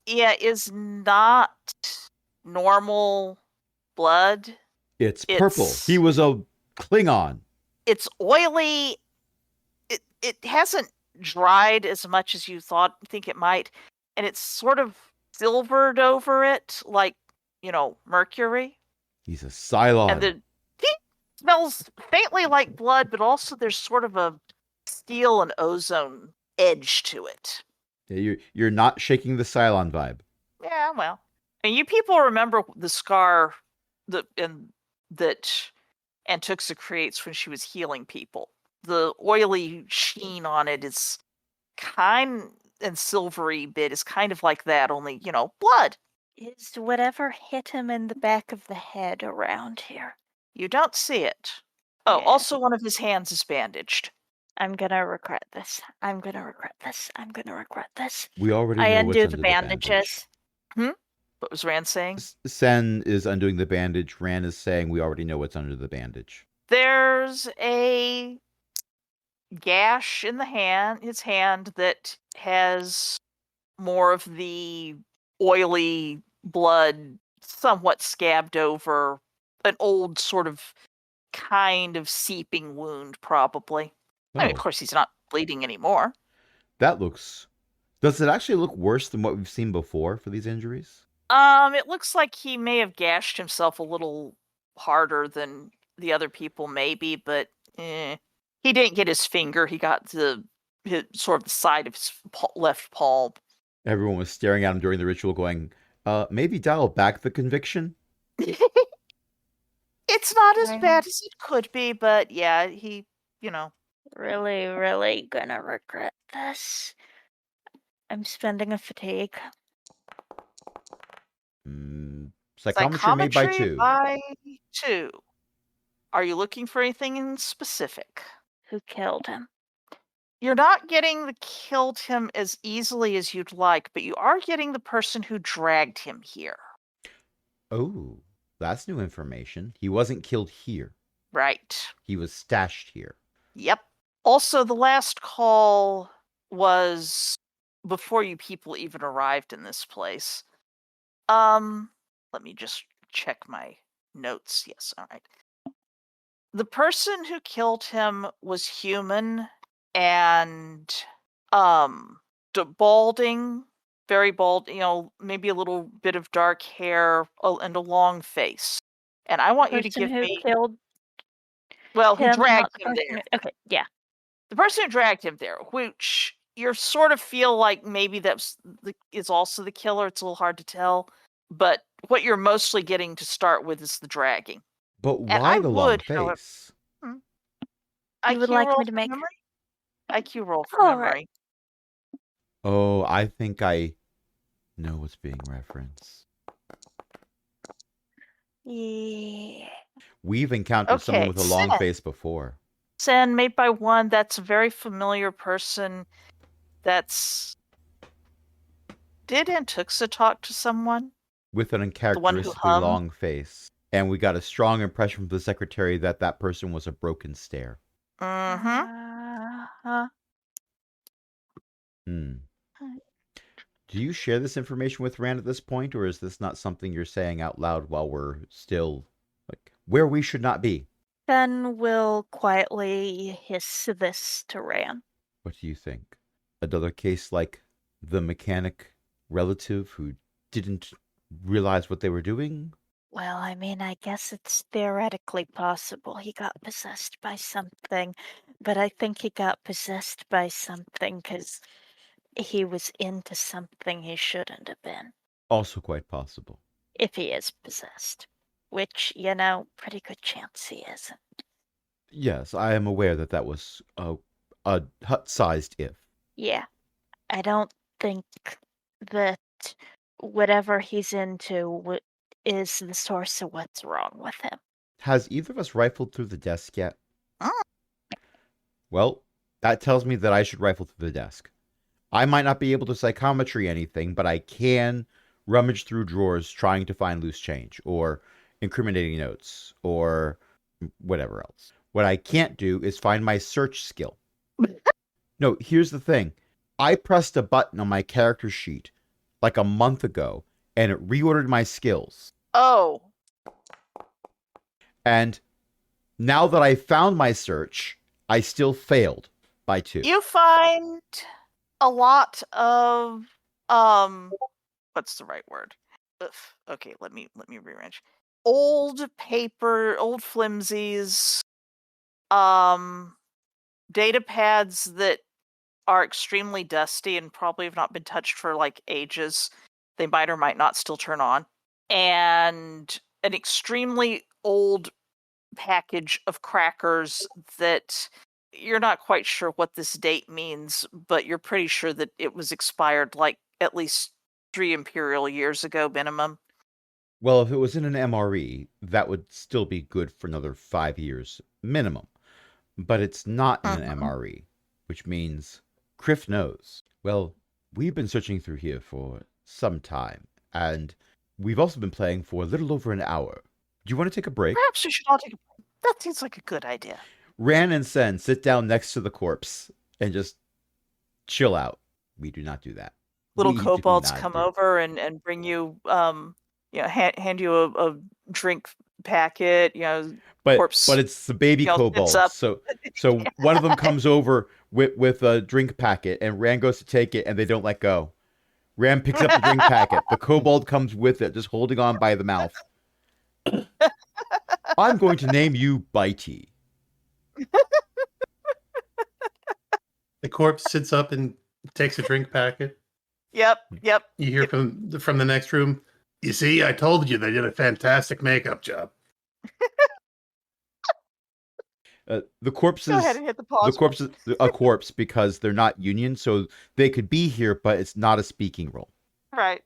is not normal blood. It's purple. It's- He was a Klingon. It's oily. It hasn't dried as much as you think it might, and it's sort of silvered over it, like, mercury. He's a Cylon. And the heat smells faintly like blood, but also there's sort of a steel and ozone edge to it. Yeah, you're not shaking the Cylon vibe. Yeah, well. And you people remember the scar that Antuxa creates when she was healing people. The oily sheen on it is and silvery bit is kind of like that, only, blood. Is whatever hit him in the back of the head around here? You don't see it. Oh, Yeah. also one of his hands is bandaged. I'm gonna regret this. I'm gonna regret this. I'm gonna regret this. We already I know what's undo under the the bandages. bandage. What was Rand saying? Sen is undoing the bandage. Rand is saying we already know what's under the bandage. There's a gash in his hand that has more of the oily blood somewhat scabbed over an old sort of kind of seeping wound, probably. I mean, of Oh, course, he's not bleeding anymore. that looks. Does it actually look worse than what we've seen before for these injuries? It looks like he may have gashed himself a little harder than the other people, maybe, but he didn't get his finger. He got sort of the side of his left palm. Everyone was staring at him during the ritual, going, maybe dial back the conviction. It's not as Right. bad as it could be, but yeah, he, Really, really gonna regret this. I'm spending a fatigue. Psychometry made by Psychometry 2. by 2. Are you looking for anything in specific? Who killed him? You're not getting the killed him as easily as you'd like, but you are getting the person who dragged him here. Oh, that's new information. He wasn't killed here. Right. He was stashed here. Yep. Also, the last call was before you people even arrived in this place. Let me just check my notes. Yes, all right. The person who killed him was human and balding, very bald, maybe a little bit of dark hair and a long face. And I want you to Person give who me killed well, who him, dragged not the him person there. who- Okay, yeah. The person who dragged him there, which you sort of feel like maybe is also the killer. It's a little hard to tell, but what you're mostly getting to start with is the dragging. But And why I the long would, however- face? You would IQ like roll me to for make- memory? IQ roll for All right. memory. Oh, I think I know what's being referenced. Yeah. We've encountered someone Okay, with a long Sen. face before. Sen, made by 1, that's a very familiar person. Did Antuxa talk to someone? With an one who uncharacteristically hummed? long face. And we got a strong impression from the secretary that that person was a broken stare. Mm-hmm. Uh-huh. Do you share this information with Rand at this point, or is this not something you're saying out loud while we're still, like, where we should not be? Then we'll quietly hiss this to Ran. What do you think? Another case like the mechanic relative who didn't realize what they were doing? Well, I mean, I guess it's theoretically possible he got possessed by something, but I think he got possessed by something because he was into something he shouldn't have been, Also quite possible. if he is possessed. Which, pretty good chance he isn't. Yes, I am aware that that was a hut-sized if. Yeah, I don't think that whatever he's into is the source of what's wrong with him. Has either of us rifled through the desk yet? Oh. Well, that tells me that I should rifle through the desk. I might not be able to psychometry anything, but I can rummage through drawers trying to find loose change, or incriminating notes, or whatever else. What I can't do is find my search skill. No, here's the thing. I pressed a button on my character sheet like a month ago, and it reordered my skills. Oh. And now that I found my search, I still failed by 2. You find a lot of what's the right word? Ugh. Okay, let me rearrange. Old paper, old flimsies, data pads that are extremely dusty and probably have not been touched for like ages. They might or might not still turn on. And an extremely old package of crackers that you're not quite sure what this date means, but you're pretty sure that it was expired like at least 3 imperial years ago minimum. Well, if it was in an MRE, that would still be good for another 5 years minimum. But it's not in an MRE, which means Criff knows. Well, we've been searching through here for some time, and we've also been playing for a little over an hour. Do you want to take a break? Perhaps we should all take a break. That seems like a good idea. Ran and Sen sit down next to the corpse and just chill out. We do not do that. Little We do kobolds not come do- over and bring you hand you a drink packet, But corpse, it's the baby sits kobolds. up. So one of them comes over with a drink packet, and Rand goes to take it, and they don't let go. Rand picks up the drink packet. The kobold comes with it, just holding on by the mouth. I'm going to name you Bitey. The corpse sits up and takes a drink packet. Yep. You hear from the next room, "You see, I told you they did a fantastic makeup job." The corpse Go ahead is and hit the pause. the corpse is a corpse because they're not union, so they could be here, but it's not a speaking role. Right.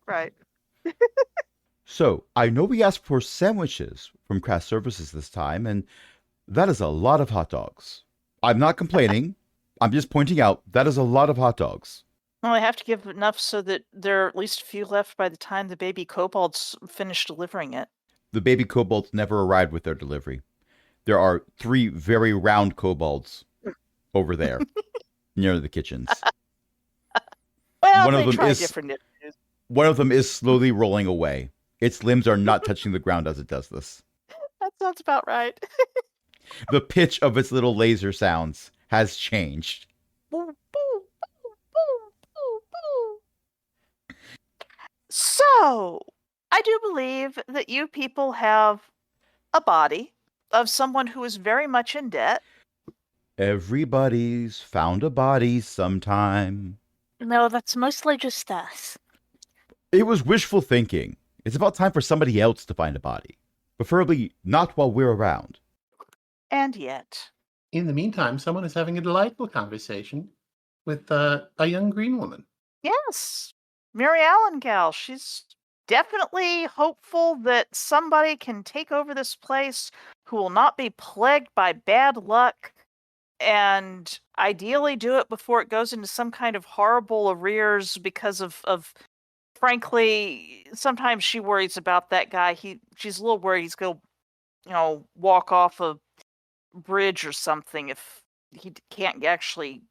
So I know we asked for sandwiches from craft services this time, and that is a lot of hot dogs. I'm not complaining. I'm just pointing out that is a lot of hot dogs. Well, I have to give enough so that there are at least a few left by the time the baby kobolds finish delivering it. The baby kobolds never arrived with their delivery. There are 3 very round kobolds over there near the kitchens. Well, One of they them try is- different dishes. One of them is slowly rolling away. Its limbs are not touching the ground as it does this. That sounds about right. The pitch of its little laser sounds has changed. Boo, boo, boo, boo, boo, boo. So, I do believe that you people have a body of someone who is very much in debt. Everybody's found a body sometime. No, that's mostly just us. It was wishful thinking. It's about time for somebody else to find a body. Preferably not while we're around. And yet, In the meantime, someone is having a delightful conversation with a young green woman. yes, Mary Allen gal, she's definitely hopeful that somebody can take over this place who will not be plagued by bad luck, and ideally do it before it goes into some kind of horrible arrears because of frankly, sometimes she worries about that guy. She's a little worried he's going to, walk off a bridge or something if he can't actually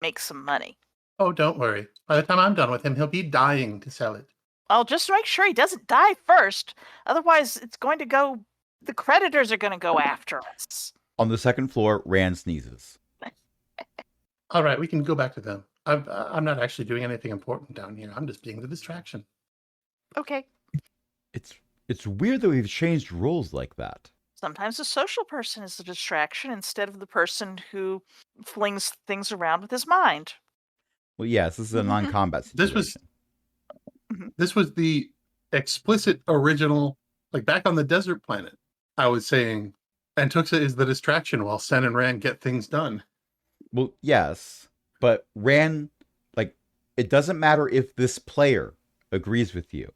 make some money. Oh, don't worry. By the time I'm done with him, he'll be dying to sell it. I'll just make sure he doesn't die first. Otherwise, it's going to go. The creditors are going to go after us. On the second floor, Rand sneezes. All right, we can go back to them. I'm not actually doing anything important down here. I'm just being the distraction. Okay. It's weird that we've changed roles like that. Sometimes the social person is the distraction instead of the person who flings things around with his mind. Well, yes, this is a non-combat This situation. This was the explicit original, like back on the desert planet. I was saying Antuxa is the distraction while Sen and Rand get things done. Well, yes, but Rand, it doesn't matter if this player agrees with you.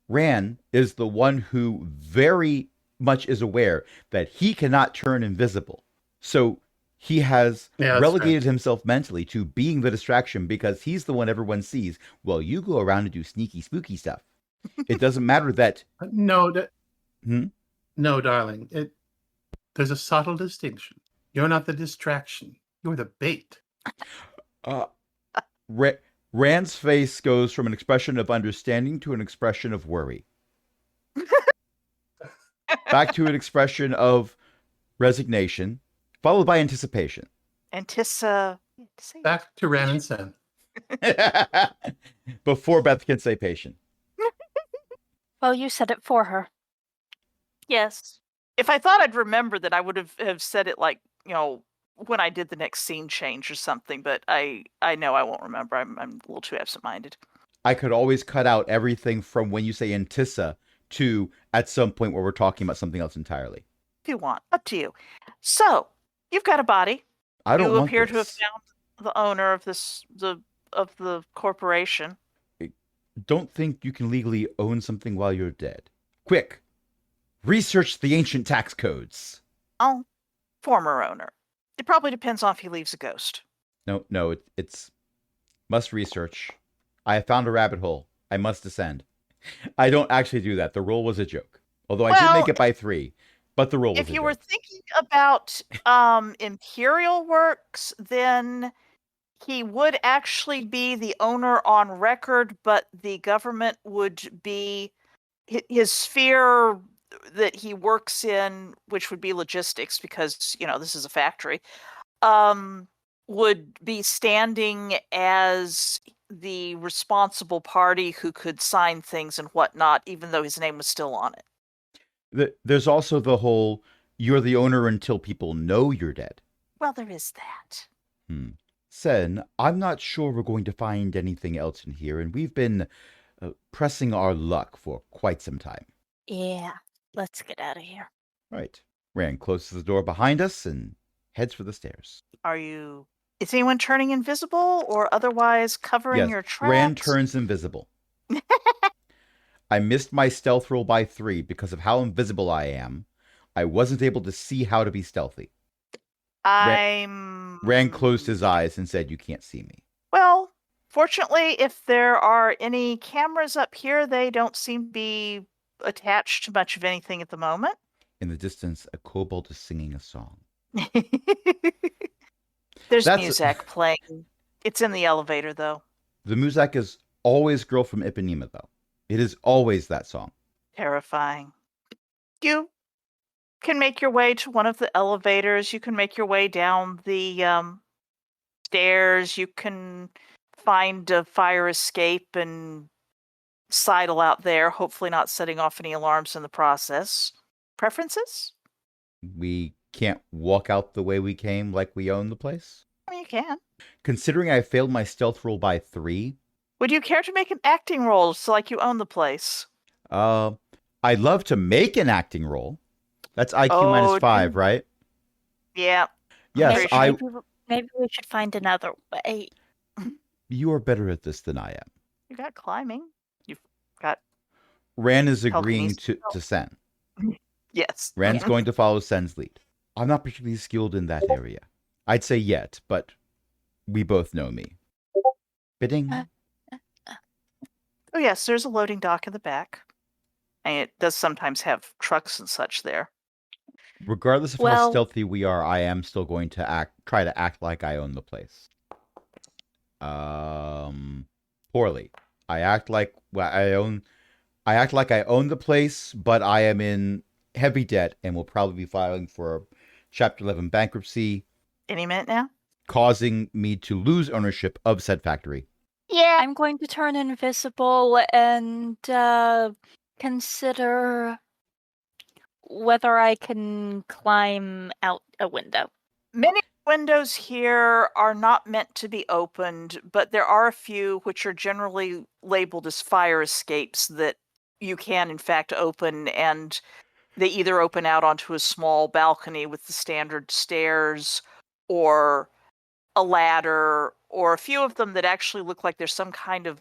Rand is the one who very much is aware that he cannot turn invisible. So he has Yeah, that's relegated himself mentally to being the distraction because he's the one everyone sees. Well, you go around and do sneaky, spooky stuff. It doesn't matter that... No, Hmm? no, darling. There's a subtle distinction. You're not the distraction. You're the bait. Rand's face goes from an expression of understanding to an expression of worry. back to an expression of resignation, followed by anticipation. Back to Ran and Sen. Before Beth can say patient. Well, you said it for her. Yes. If I thought I'd remember that, I would have said it like, when I did the next scene change or something, but I know I won't remember. I'm a little too absent-minded. I could always cut out everything from when you say Antissa to at some point where we're talking about something else entirely. If you want, up to you. So, you've got a body. I don't You want appear to have this. found the owner of of the corporation. Don't think you can legally own something while you're dead. Quick, research the ancient tax codes. Oh, former owner. It probably depends on if he leaves a ghost. No, it's must research. I have found a rabbit hole. I must descend. I don't actually do that. The roll was a joke. Although I did make it by 3, but the roll was a joke. If you were thinking about Imperial Works, then he would actually be the owner on record, but the government would be his sphere that he works in, which would be logistics, because this is a factory, would be standing as the responsible party who could sign things and whatnot, even though his name was still on it. There's also the whole you're the owner until people know you're dead. Well, there is that. Sen, I'm not sure we're going to find anything else in here, and we've been pressing our luck for quite some time. Yeah, let's get out of here. Right. Ran closes the door behind us and heads for the stairs. Is anyone turning invisible or otherwise covering your tracks? Ran turns invisible. I missed my stealth roll by 3 because of how invisible I am. I wasn't able to see how to be stealthy. Ran closed his eyes and said, "You can't see me." Well, fortunately, if there are any cameras up here, they don't seem to be attached to much of anything at the moment. In the distance, a kobold is singing a song. There's music playing. It's in the elevator, though. The music is always Girl from Ipanema, though. It is always that song. Terrifying. You can make your way to one of the elevators. You can make your way down the stairs. You can find a fire escape and sidle out there, hopefully not setting off any alarms in the process. Preferences? We can't walk out the way we came like we own the place? I mean, you can. Considering I failed my stealth roll by 3... Would you care to make an acting roll so like you own the place? I'd love to make an acting roll. That's IQ minus 5, right? Yeah. Yes, Maybe we should find another way. You are better at this than I am. You got climbing. You've got... Ran is agreeing to Sen. Yes. Ran's going to follow Sen's lead. I'm not particularly skilled in that area. I'd say yet, but we both know me. Bidding. Oh, yes, there's a loading dock in the back. And it does sometimes have trucks and such there. Regardless of how stealthy we are, I am still going to try to act like I own the place. Poorly. I act like I own the place, but I am in heavy debt and will probably be filing for Chapter 11 bankruptcy. Any minute now? Causing me to lose ownership of said factory. Yeah. I'm going to turn invisible and consider whether I can climb out a window. Many windows here are not meant to be opened, but there are a few which are generally labeled as fire escapes that you can in fact open, and they either open out onto a small balcony with the standard stairs or a ladder, or a few of them that actually look like there's some kind of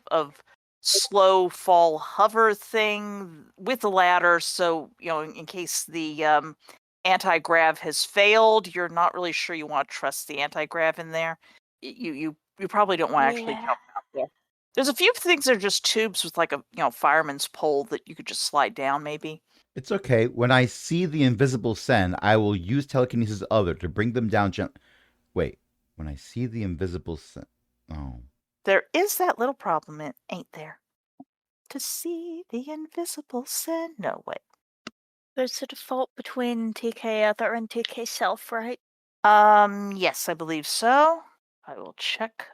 slow fall hover thing with a ladder. So, in case the anti-grav has failed, you're not really sure you want to trust the anti-grav in there. You probably don't want to actually jump out there. There's a few things that are just tubes with like a fireman's pole that you could just slide down maybe. It's okay. When I see the invisible Sen, I will use telekinesis other to bring them down. Wait. When I see the invisible Sen... Oh. There is that little problem, ain't there? To see the invisible Sen... No, wait. There's a default between TK other and TK self, right? Yes, I believe so. I will check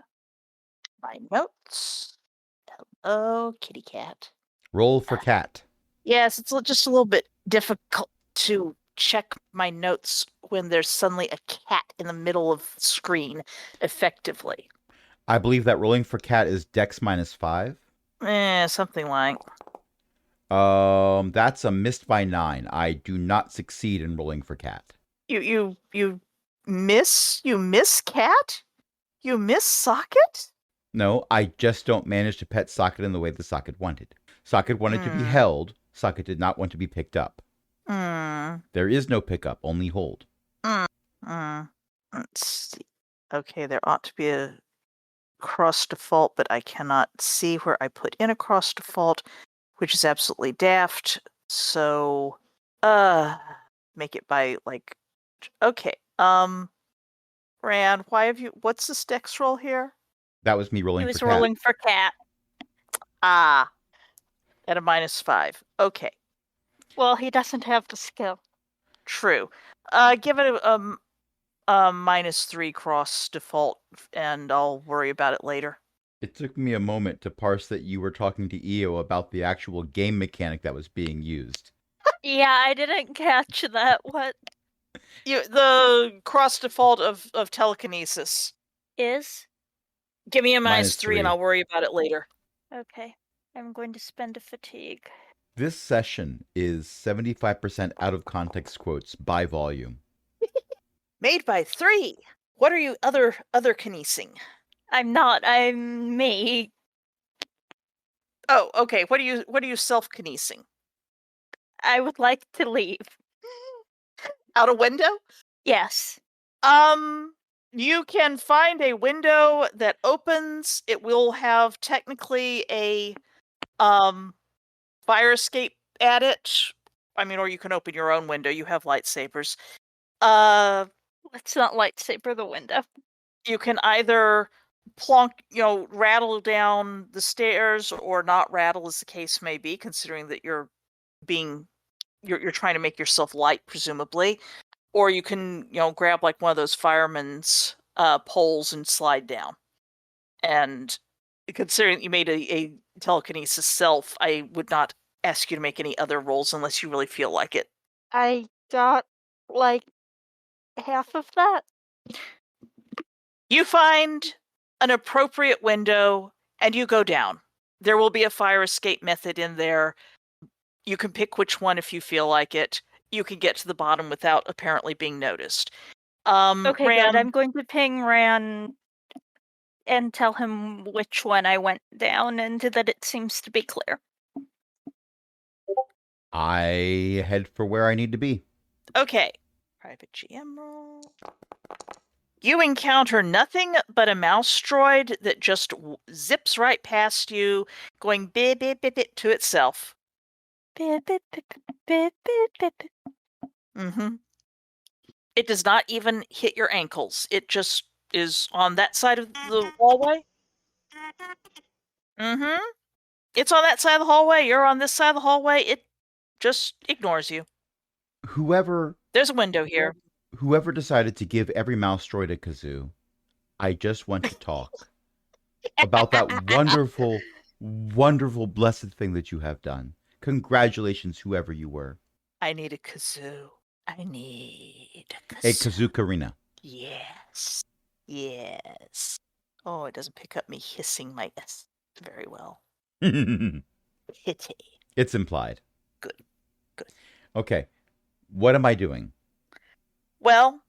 my notes. Hello, kitty cat. Roll for cat. Yes, it's just a little bit difficult to check my notes when there's suddenly a cat in the middle of the screen effectively. I believe that rolling for cat is Dex -5. Something like. That's a missed by 9. I do not succeed in rolling for cat. You miss cat? You miss socket? No, I just don't manage to pet Socket in the way the Socket wanted. Socket wanted to be held. Socket did not want to be picked up. There is no pickup, only hold. Let's see. Okay, there ought to be a cross default, but I cannot see where I put in a cross default, which is absolutely daft. So, make it by like, okay. Rand, what's the Dex roll here? That was me He rolling was for cat. rolling for cat. At a -5. Okay, Well, he doesn't have the skill. true. Give it a -3 cross default, and I'll worry about it later. It took me a moment to parse that you were talking to EO about the actual game mechanic that was being used. Yeah, I didn't catch that. What The cross default of telekinesis. is? Give me a -3 -3. and I'll worry about it later. Okay. I'm going to spend a fatigue. This session is 75% out of context quotes by volume. Made by 3. What are you other kinesing? I'm not. I'm me. Oh, okay. What are you self kinesing? I would like to leave. Out a window? Yes. You can find a window that opens. It will have technically a fire escape at it. I mean, or you can open your own window. You have lightsabers. Let's not lightsaber the window. You can either plonk, rattle down the stairs or not rattle, as the case may be, considering that you're trying to make yourself light, presumably. Or you can, grab like one of those fireman's poles and slide down. And considering you made a telekinesis self, I would not ask you to make any other rolls unless you really feel like it. I got like half of that. You find an appropriate window and you go down. There will be a fire escape method in there. You can pick which one if you feel like it. You can get to the bottom without apparently being noticed. Okay, Ran, good. I'm going to ping Ran and tell him which one I went down and that it seems to be clear. I head for where I need to be. Okay. Private GM roll. You encounter nothing but a mouse droid that just zips right past you, going bip bip bip bip to itself. Bip, bip, bip, bip, bip, bip, bip. Mm-hmm. It does not even hit your ankles. It just is on that side of the hallway. Mm-hmm. It's on that side of the hallway. You're on this side of the hallway. It just ignores you. Whoever There's a window here. decided to give every mouse droid a kazoo, I just want to talk about that wonderful, wonderful, blessed thing that you have done. Congratulations, whoever you were. I need a kazoo. I need a A kazoo. kazookarina. Yes. Yes. Oh, it doesn't pick up me hissing my S very well. Hitty. It's implied. Good. Good. Okay. What am I doing? Well,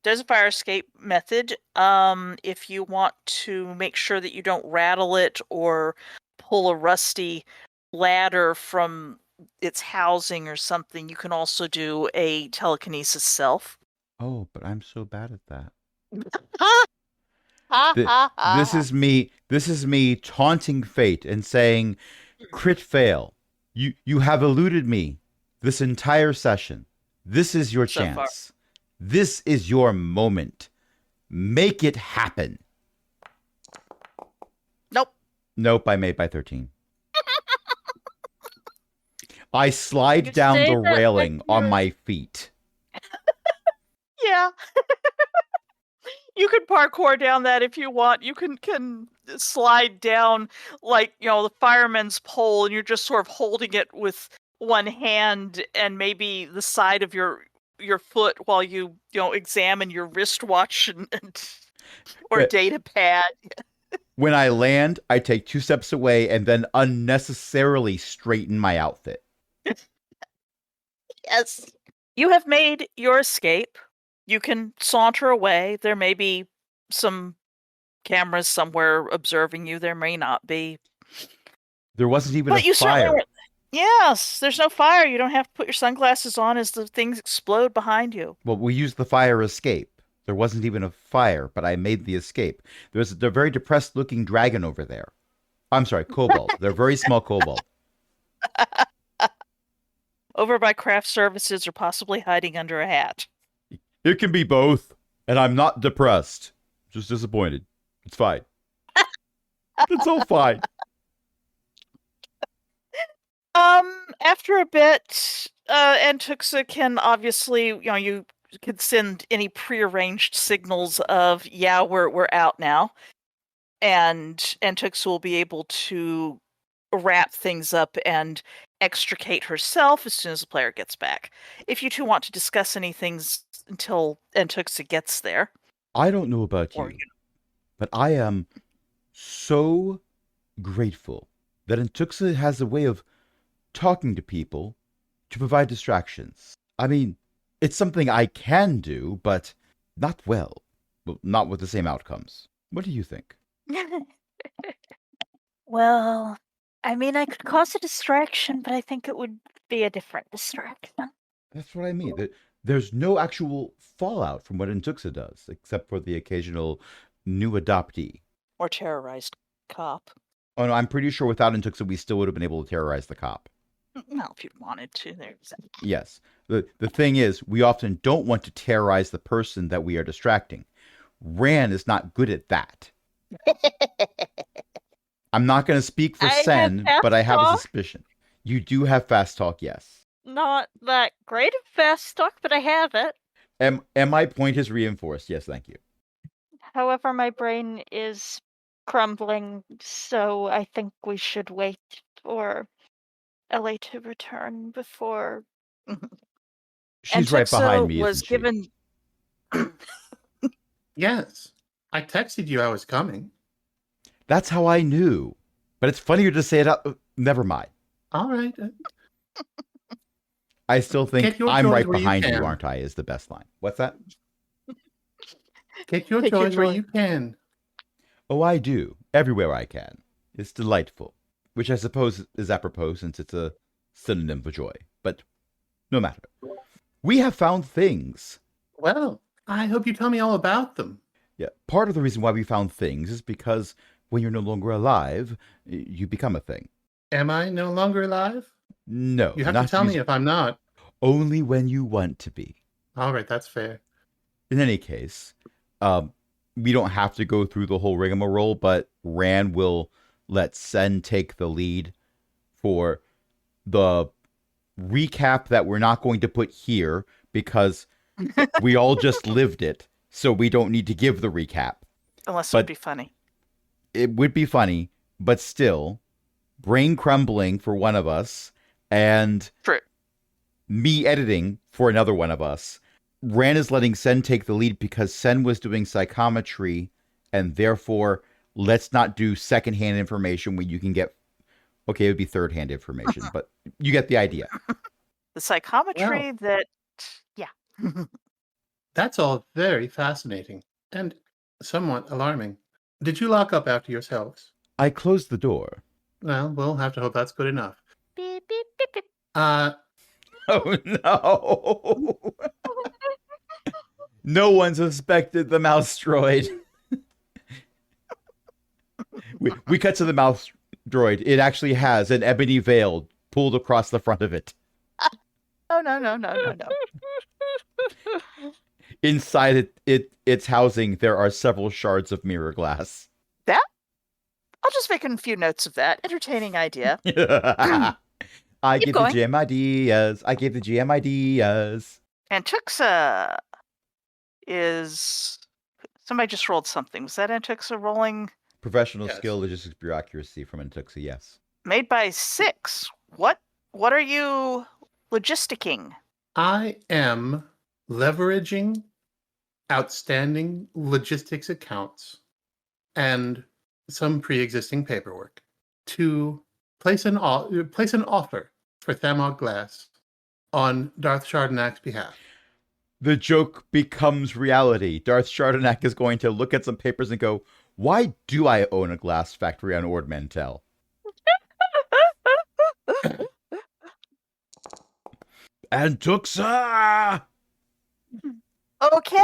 there's a fire escape method. If you want to make sure that you don't rattle it or pull a rusty ladder from its housing or something, you can also do a telekinesis self. Oh, but I'm so bad at that. Ha This is me taunting fate and saying, crit fail. You have eluded me this entire session. This is your So far. chance. This is your moment. Make it happen. Nope. Nope, I made by 13. I slide You down say the that like railing on you're- my feet. Yeah. You can parkour down that if you want. You can slide down like, the fireman's pole, and you're just sort of holding it with one hand and maybe the side of your foot while you examine your wristwatch or Uh, data pad. When I land, I take 2 steps away and then unnecessarily straighten my outfit. Yes. You have made your escape. You can saunter away. There may be some cameras somewhere observing you. There may not be. There wasn't even But a you certainly fire. were. Yes, there's no fire. You don't have to put your sunglasses on as the things explode behind you. Well, we used the fire escape. There wasn't even a fire, but I made the escape. There's a very depressed looking dragon over there. I'm sorry, kobold. They're very small kobold. Over by craft services or possibly hiding under a hat. It can be both. And I'm not depressed. Just disappointed. It's fine. It's all fine. After a bit, Antuxa can obviously, you can send any prearranged signals of, yeah, we're out now. And Antuxa will be able to wrap things up and extricate herself as soon as the player gets back. If you two want to discuss any things until Antuxa gets there. I don't know about Or, you, but I am so grateful that Antuxa has a way of talking to people to provide distractions. I mean, it's something I can do, but not well. Well, not with the same outcomes. What do you think? Well, I mean, I could cause a distraction, but I think it would be a different distraction. That's what I mean. There's no actual fallout from what Antuxa does, except for the occasional new adoptee. or terrorized cop. Oh no, I'm pretty sure without Antuxa, we still would have been able to terrorize the cop. Well, if you wanted to, there's Yes. The thing is, we often don't want to terrorize the person that we are distracting. Ran is not good at that. I'm not going to speak for I have Sen, fast but I have a talk. suspicion. You do have fast talk, yes. Not that great of fast talk, but I have it. And my point is reinforced. Yes, thank you. However, my brain is crumbling, so I think we should wait for Ellie to return before. She's right behind me, was isn't she? given. Yes. I texted you I was coming. That's how I knew. But it's funnier to say it out. Never mind. All right. I still think Get your I'm toys right where you behind you, can. aren't I, is the best line. What's that? Get your Take your toys where joy. you can. Oh, I do. Everywhere I can. It's delightful. Which I suppose is apropos since it's a synonym for joy. But no matter. We have found things. Well, I hope you tell me all about them. Yeah, part of the reason why we found things is because when you're no longer alive, you become a thing. Am I no longer alive? No, You have not to tell me use- if I'm not. only when you want to be. All right, that's fair. In any case, we don't have to go through the whole rigmarole, but Ran will let Sen take the lead for the recap that we're not going to put here because we all just lived it, so we don't need to give the recap. Unless it But- would be funny. It would be funny, but still, brain crumbling for one of us and True. me editing for another one of us. Ran is letting Sen take the lead because Sen was doing psychometry, and therefore, let's not do secondhand information when you can get. Okay, it would be third-hand information, but you get the idea. The psychometry that, yeah. That's all very fascinating and somewhat alarming. Did you lock up after yourselves? I closed the door. Well, we'll have to hope that's good enough. Beep, beep, beep, beep. Oh no! No one suspected the mouse droid. we cut to the mouse droid. It actually has an ebony veil pulled across the front of it. Oh, no. Inside its housing, there are several shards of mirror glass. I'll just make a few notes of that. Entertaining idea. I Keep gave going. the GM ideas. I gave the GM ideas. Antuxa is... Somebody just rolled something. Was that Antuxa rolling? Professional Yes. skill, logistics, bureaucracy from Antuxa, yes. Made by 6. What are you logisticking? I am leveraging outstanding logistics accounts and some pre-existing paperwork to place an offer for Thamog Glass on Darth Chardonnac's behalf. The joke becomes reality. Darth Chardonnac is going to look at some papers and go, why do I own a glass factory on Ord Mantell? Antuxa! Okay.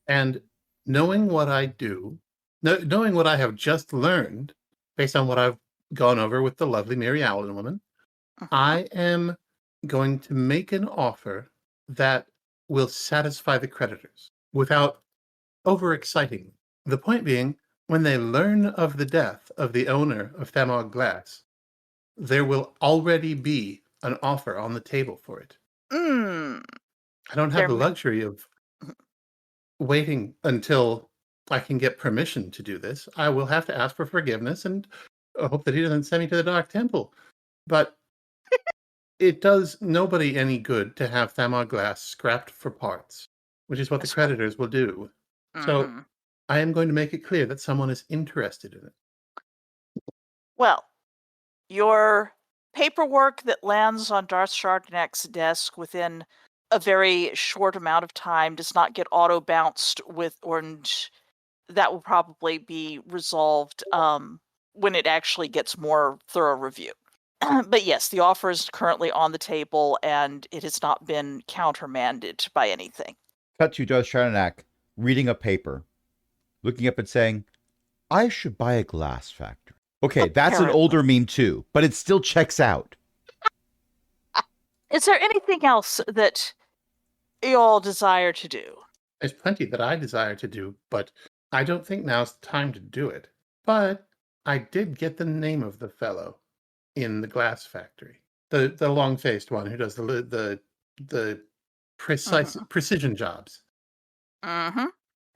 And knowing what I do, knowing what I have just learned, based on what I've gone over with the lovely Mary Allen woman, I am going to make an offer that will satisfy the creditors without overexciting them. The point being, when they learn of the death of the owner of Thamog Glass, there will already be an offer on the table for it. Mm. I don't have the luxury of waiting until I can get permission to do this. I will have to ask for forgiveness and hope that he doesn't send me to the Dark Temple. But it does nobody any good to have Thamog Glass scrapped for parts, which is what the That's right. creditors will do. So Mhm. I am going to make it clear that someone is interested in it. Well, your paperwork that lands on Darth Chardonnac's desk within a very short amount of time does not get auto bounced and that will probably be resolved when it actually gets more thorough review. But yes, the offer is currently on the table and it has not been countermanded by anything. Cut to Darth Chardonnac reading a paper, looking up and saying, I should buy a glass factory. Okay, that's an Apparently. older meme too, but it still checks out. Is there anything else that you all desire to do? There's plenty that I desire to do, but I don't think now's the time to do it. But I did get the name of the fellow in the glass factory, the long-faced one who does the precise precision jobs. Mm-hmm.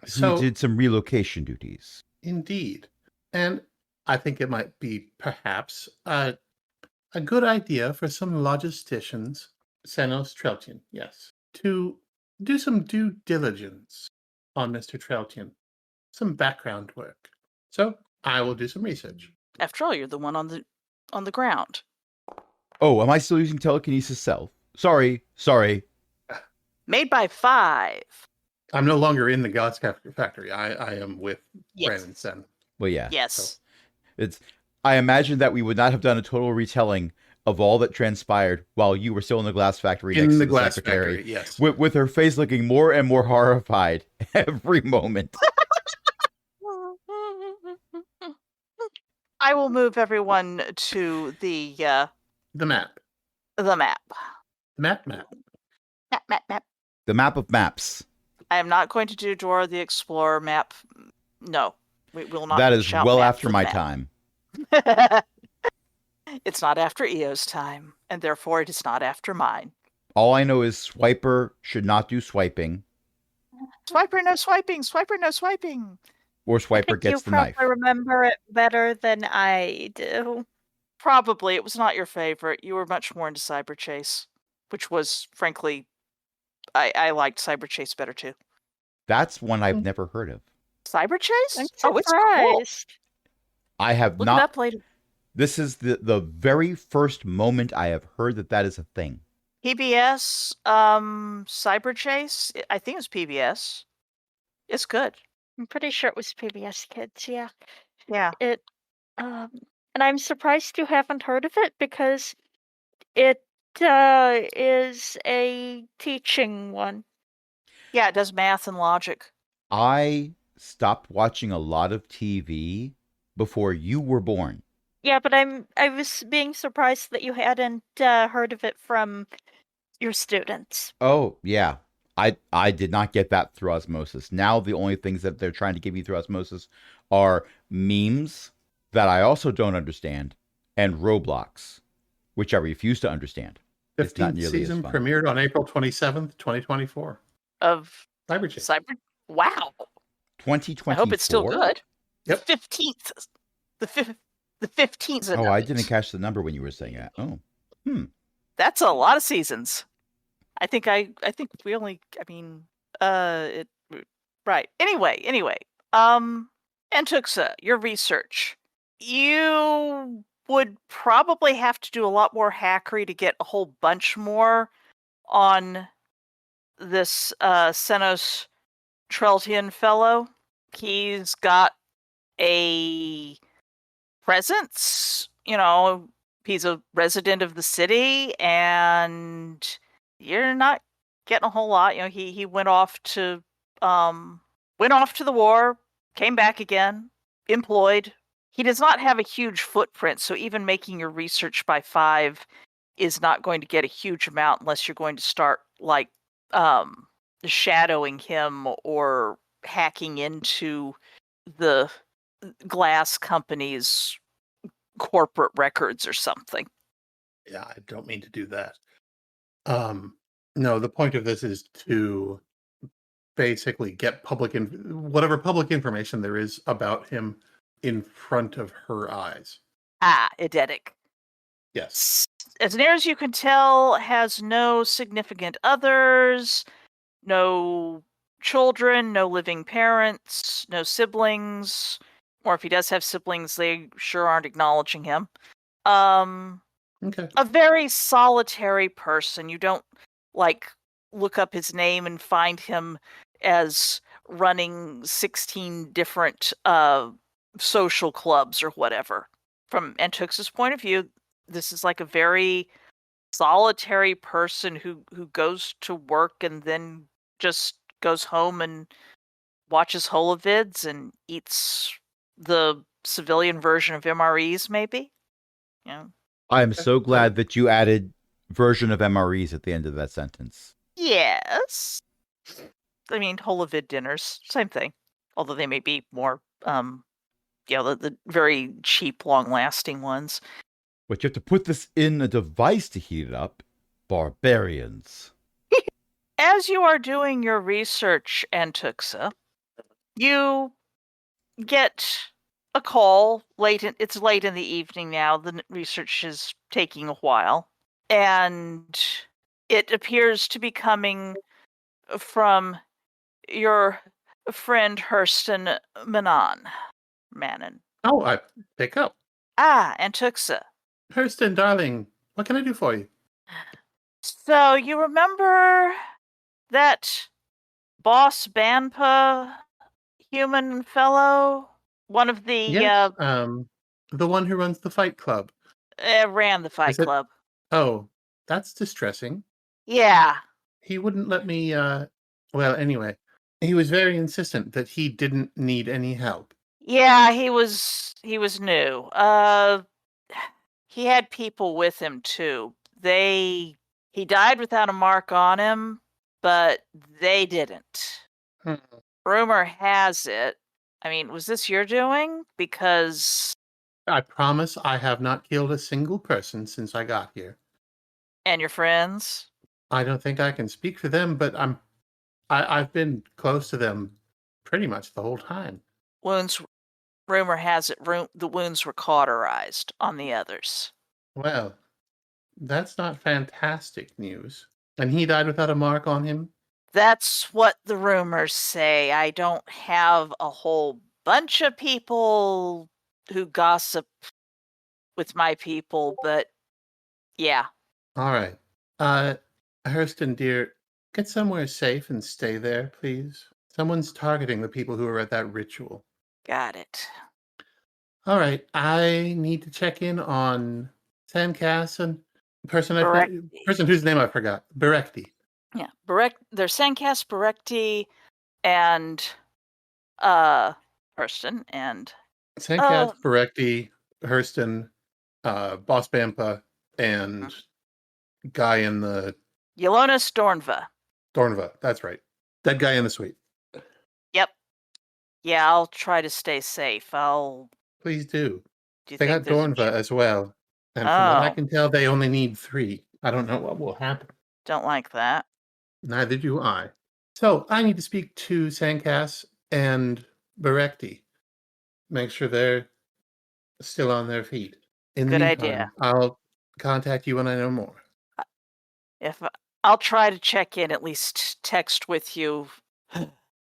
So He did some relocation duties. indeed, and I think it might be perhaps a good idea for some logisticians, Senos Treltian, yes, to do some due diligence on Mr. Treltian, some background work. So I will do some research. After all, you're the one on the ground. Oh, am I still using telekinesis self? Sorry. Made by 5. I'm no longer in the God's Factory. I am with Yes. Brandon Sen. Well, yeah. Yes. I imagine that we would not have done a total retelling of all that transpired while you were still in the glass factory next In to the the glass secretary, factory, yes. with her face looking more and more horrified every moment. I will move everyone to the The map. map. Map. Map. The map of maps. I am not going to do Dora the Explorer map. No, we will not. That is shout well map after for my the time. map. It's not after EO's time, and therefore it is not after mine. All I know is Swiper should not do swiping, Swiper, no swiping. Swiper, no swiping. or I Swiper think gets you the probably knife. remember it better than I do. Probably. It was not your favorite. You were much more into Cyber Chase, which was, frankly, I liked Cyber Chase better too. That's one I've never heard of. Cyber Chase? I'm Oh, it's cool. surprised. I have Look it not. up later. This is the very first moment I have heard that is a thing. PBS, Cyber Chase. I think it's PBS. It's good. I'm pretty sure it was PBS Kids, yeah. Yeah. And I'm surprised you haven't heard of it because it is a teaching one. Yeah, it does math and logic. I stopped watching a lot of TV before you were born. Yeah, but I was being surprised that you hadn't heard of it from your students. Oh, yeah. I did not get that through osmosis. Now the only things that they're trying to give me through osmosis are memes that I also don't understand and Roblox. which I refuse to understand. It's not 15th nearly as season fun. premiered on April 27th, 2024. Of Cyberchase. Cyber. Wow. I 2024. hope it's still good. Yep. 15th. The 15th. Oh, I didn't catch the number when you were saying that. Oh, That's a lot of seasons. I think we only. I mean, right. Anyway. Antuxa, your research. You would probably have to do a lot more hackery to get a whole bunch more on this Senos Treltian fellow. He's got a presence, he's a resident of the city, and you're not getting a whole lot. He went off to the war, came back again, employed. He does not have a huge footprint, so even making your research by 5 is not going to get a huge amount unless you're going to start like shadowing him or hacking into the glass company's corporate records or something. Yeah, I don't mean to do that. No, the point of this is to basically get whatever public information there is about him in front of her eyes. Eidetic. Yes. As near as you can tell, has no significant others, no children, no living parents, no siblings. Or if he does have siblings, they sure aren't acknowledging him. Okay. A very solitary person. You don't look up his name and find him as running 16 different social clubs or whatever. From Antux's point of view, this is like a very solitary person who goes to work and then just goes home and watches holovids and eats the civilian version of MREs, maybe. I am so glad that you added version of MREs at the end of that sentence. Yes. I mean, holovid dinners, same thing. Although they may be more, the very cheap, long-lasting ones. But you have to put this in a device to heat it up. Barbarians. As you are doing your research, Antuxa, you get a call it's late in the evening now. The research is taking a while. And it appears to be coming from your friend Hurston Manon. Oh, I pick up. Antuxa. Hurston, darling, what can I do for you? So you remember that Boss Banpa human fellow? One of the Yes, the one who runs the Fight Club. Ran the Fight Club. Oh, that's distressing. Yeah. He wouldn't let me, well, anyway, he was very insistent that he didn't need any help. Yeah, he was new. He had people with him too. He died without a mark on him, but they didn't. Rumor has it. I mean, was this your doing? Because I promise I have not killed a single person since I got here. And your friends? I don't think I can speak for them, but I've been close to them pretty much the whole time. Rumor has it the wounds were cauterized on the others. Well, that's not fantastic news. And he died without a mark on him? That's what the rumors say. I don't have a whole bunch of people who gossip with my people, but yeah. All right. Hurston, dear, get somewhere safe and stay there, please. Someone's targeting the people who are at that ritual. Got it. All right. I need to check in on Sandcast and person whose name I forgot. Berekti. Yeah. There's Sandcast, Berekti, and Hurston and Sandcast, Berekti, Hurston, Boss Bampa, and guy in the Yolonis Dornva. Dornva, that's right. That guy in the suite. Yep. Yeah, I'll try to stay safe. Please do. Do you They think got Dornva as well. And from what I Oh. can tell, they only need 3. I don't know what will happen. Don't like that. Neither do I. So I need to speak to Sandcast and Berekti. Make sure they're still on their feet. In the Good meantime, idea. I'll contact you when I know more. If I'll try to check in, at least text with you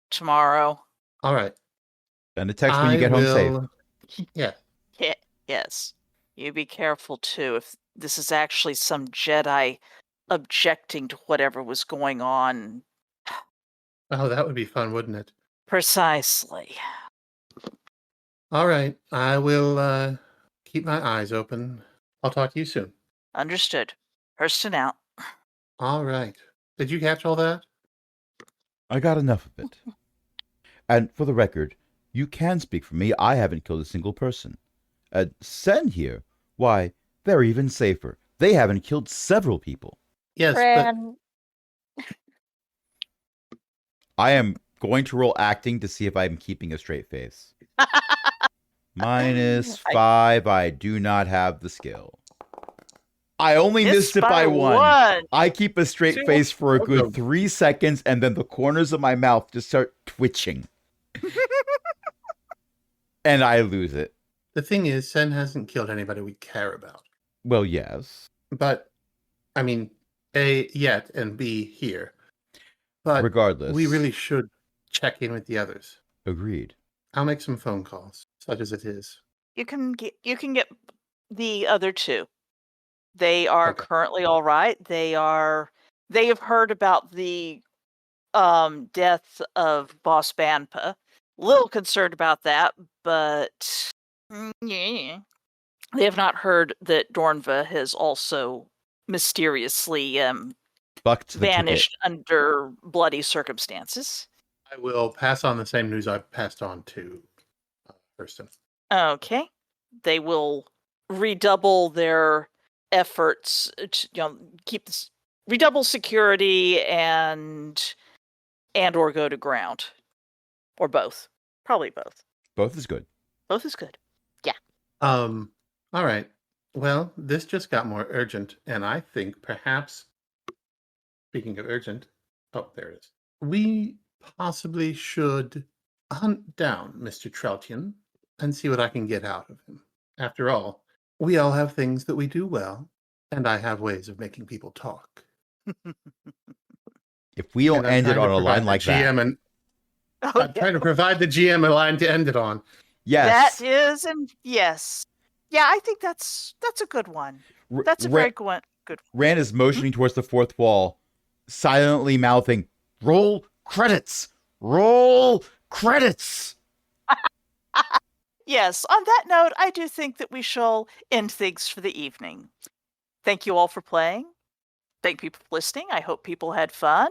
tomorrow. All right. And a text when you I get home safe. will. Yeah. Yes. You be careful too. If this is actually some Jedi objecting to whatever was going on. Oh, that would be fun, wouldn't it? Precisely. All right. I will keep my eyes open. I'll talk to you soon. Understood. Hurston out. All right. Did you catch all that? I got enough of it. And for the record, you can speak for me. I haven't killed a single person. Sen here, why, they're even safer. They haven't killed several people. Yes, Fran, I am going to roll acting to see if I'm keeping a straight face. -5. I do not have the skill. I only missed it by one. I keep a straight See, face for a good welcome. 3 seconds, and then the corners of my mouth just start twitching. And I lose it. the thing is, Sen hasn't killed anybody we care about. Well, yes. But, I mean, A, yet, and B, here. But Regardless. we really should check in with the others. Agreed. I'll make some phone calls, such as it is. You can get the other two. They are Okay. currently all right. They have heard about the death of Boss Banpa. Little concerned about that, but yeah. They have not heard that Dornva has also mysteriously Bucked the vanished ticket. under bloody circumstances. I will pass on the same news I've passed on to Hurston. Okay. They will redouble their efforts to redouble security and or go to ground. Or both. Probably both. Both is good. Both is good. All right. Well, this just got more urgent, and I think perhaps, speaking of urgent, oh, there it is. We possibly should hunt down Mr. Troutian and see what I can get out of him. After all, we all have things that we do well, and I have ways of making people talk. If we don't And I'm end it trying on to a line provide like the that. GM and Oh, I'm trying to provide the GM a line to end it on. Yes. That is, and yes. Yeah, I think that's a good one. That's a very good one. Rand is motioning towards the fourth wall, silently mouthing, "Roll credits! Roll credits!" Yes, on that note, I do think that we shall end things for the evening. Thank you all for playing. Thank you for listening. I hope people had fun.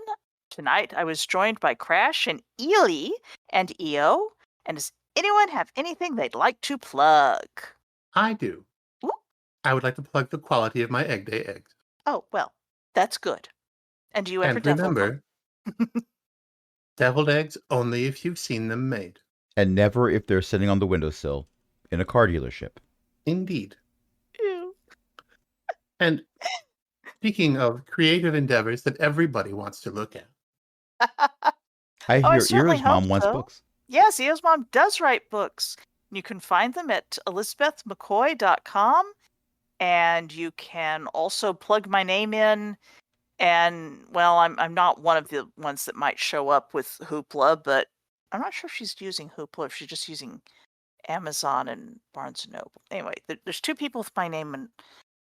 Tonight, I was joined by Crash and Ely and EO. And does anyone have anything they'd like to plug? I do. Ooh. I would like to plug the quality of my Egg Day eggs. Oh, well, that's good. And do you ever And devil remember, deviled eggs only if you've seen them made. And never if they're sitting on the windowsill in a car dealership. Indeed. Ew. And speaking of creative endeavors that everybody wants to look at, I I hear certainly Ira's mom hope wants so. books. Yes, Eo's mom does write books. You can find them at elizabethmccoy.com. And you can also plug my name in. And, well, I'm not one of the ones that might show up with Hoopla, but I'm not sure if she's using Hoopla, if she's just using Amazon and Barnes & Noble. Anyway, there's two people with my name, and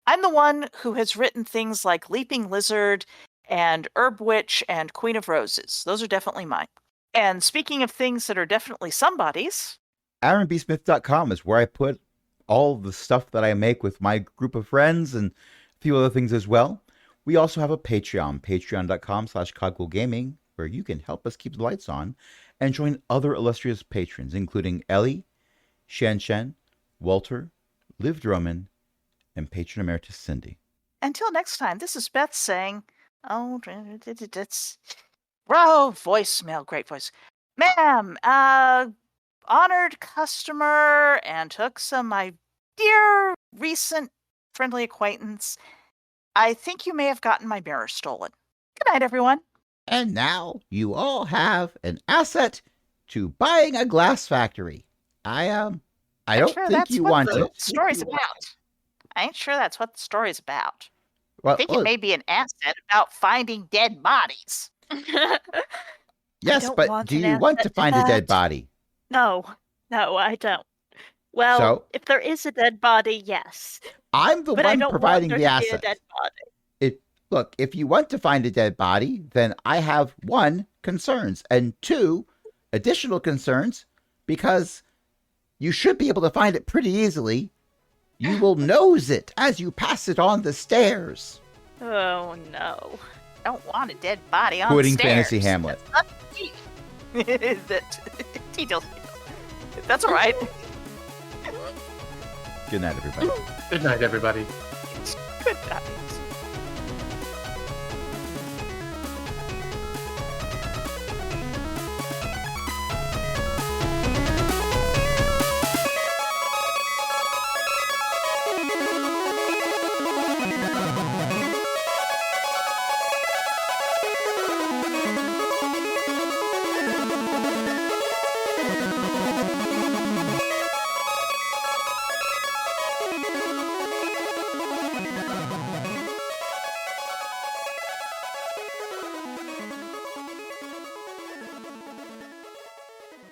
I'm the one who has written things like Leaping Lizard and Herb Witch and Queen of Roses. Those are definitely mine. And speaking of things that are definitely somebody's, AaronBSmith.com is where I put all the stuff that I make with my group of friends and a few other things as well. We also have a Patreon, patreon.com/cogwheelgaming, where you can help us keep the lights on and join other illustrious patrons, including Ellie, Shen Shen, Walter, Liv Drummond, and patron emeritus Cindy. until next time, this is Beth saying, oh, it's voicemail, great voice. Ma'am, honored customer and took some my dear recent friendly acquaintance. I think you may have gotten my mirror stolen. Good night, everyone. And now you all have an asset to buying a glass factory. I don't Sure, think that's you what want the it. story's about. I ain't sure that's what the story's about. I Well, think look, it may be an asset about finding dead bodies. yes, don't but want do an you want to asset find a dead that. body? No, I don't. Well, So- if there is a dead body, yes. I'm the But I one don't providing want the there to be a asset. dead body. Look, if you want to find a dead body, then I have 1, concerns, and 2, additional concerns, because you should be able to find it pretty easily. You will nose it as you pass it on the stairs. Oh no. Don't want a dead body on Quitting the stairs. Fantasy Hamlet. That's That's all right. Good night, everybody. Good night, everybody. Good night.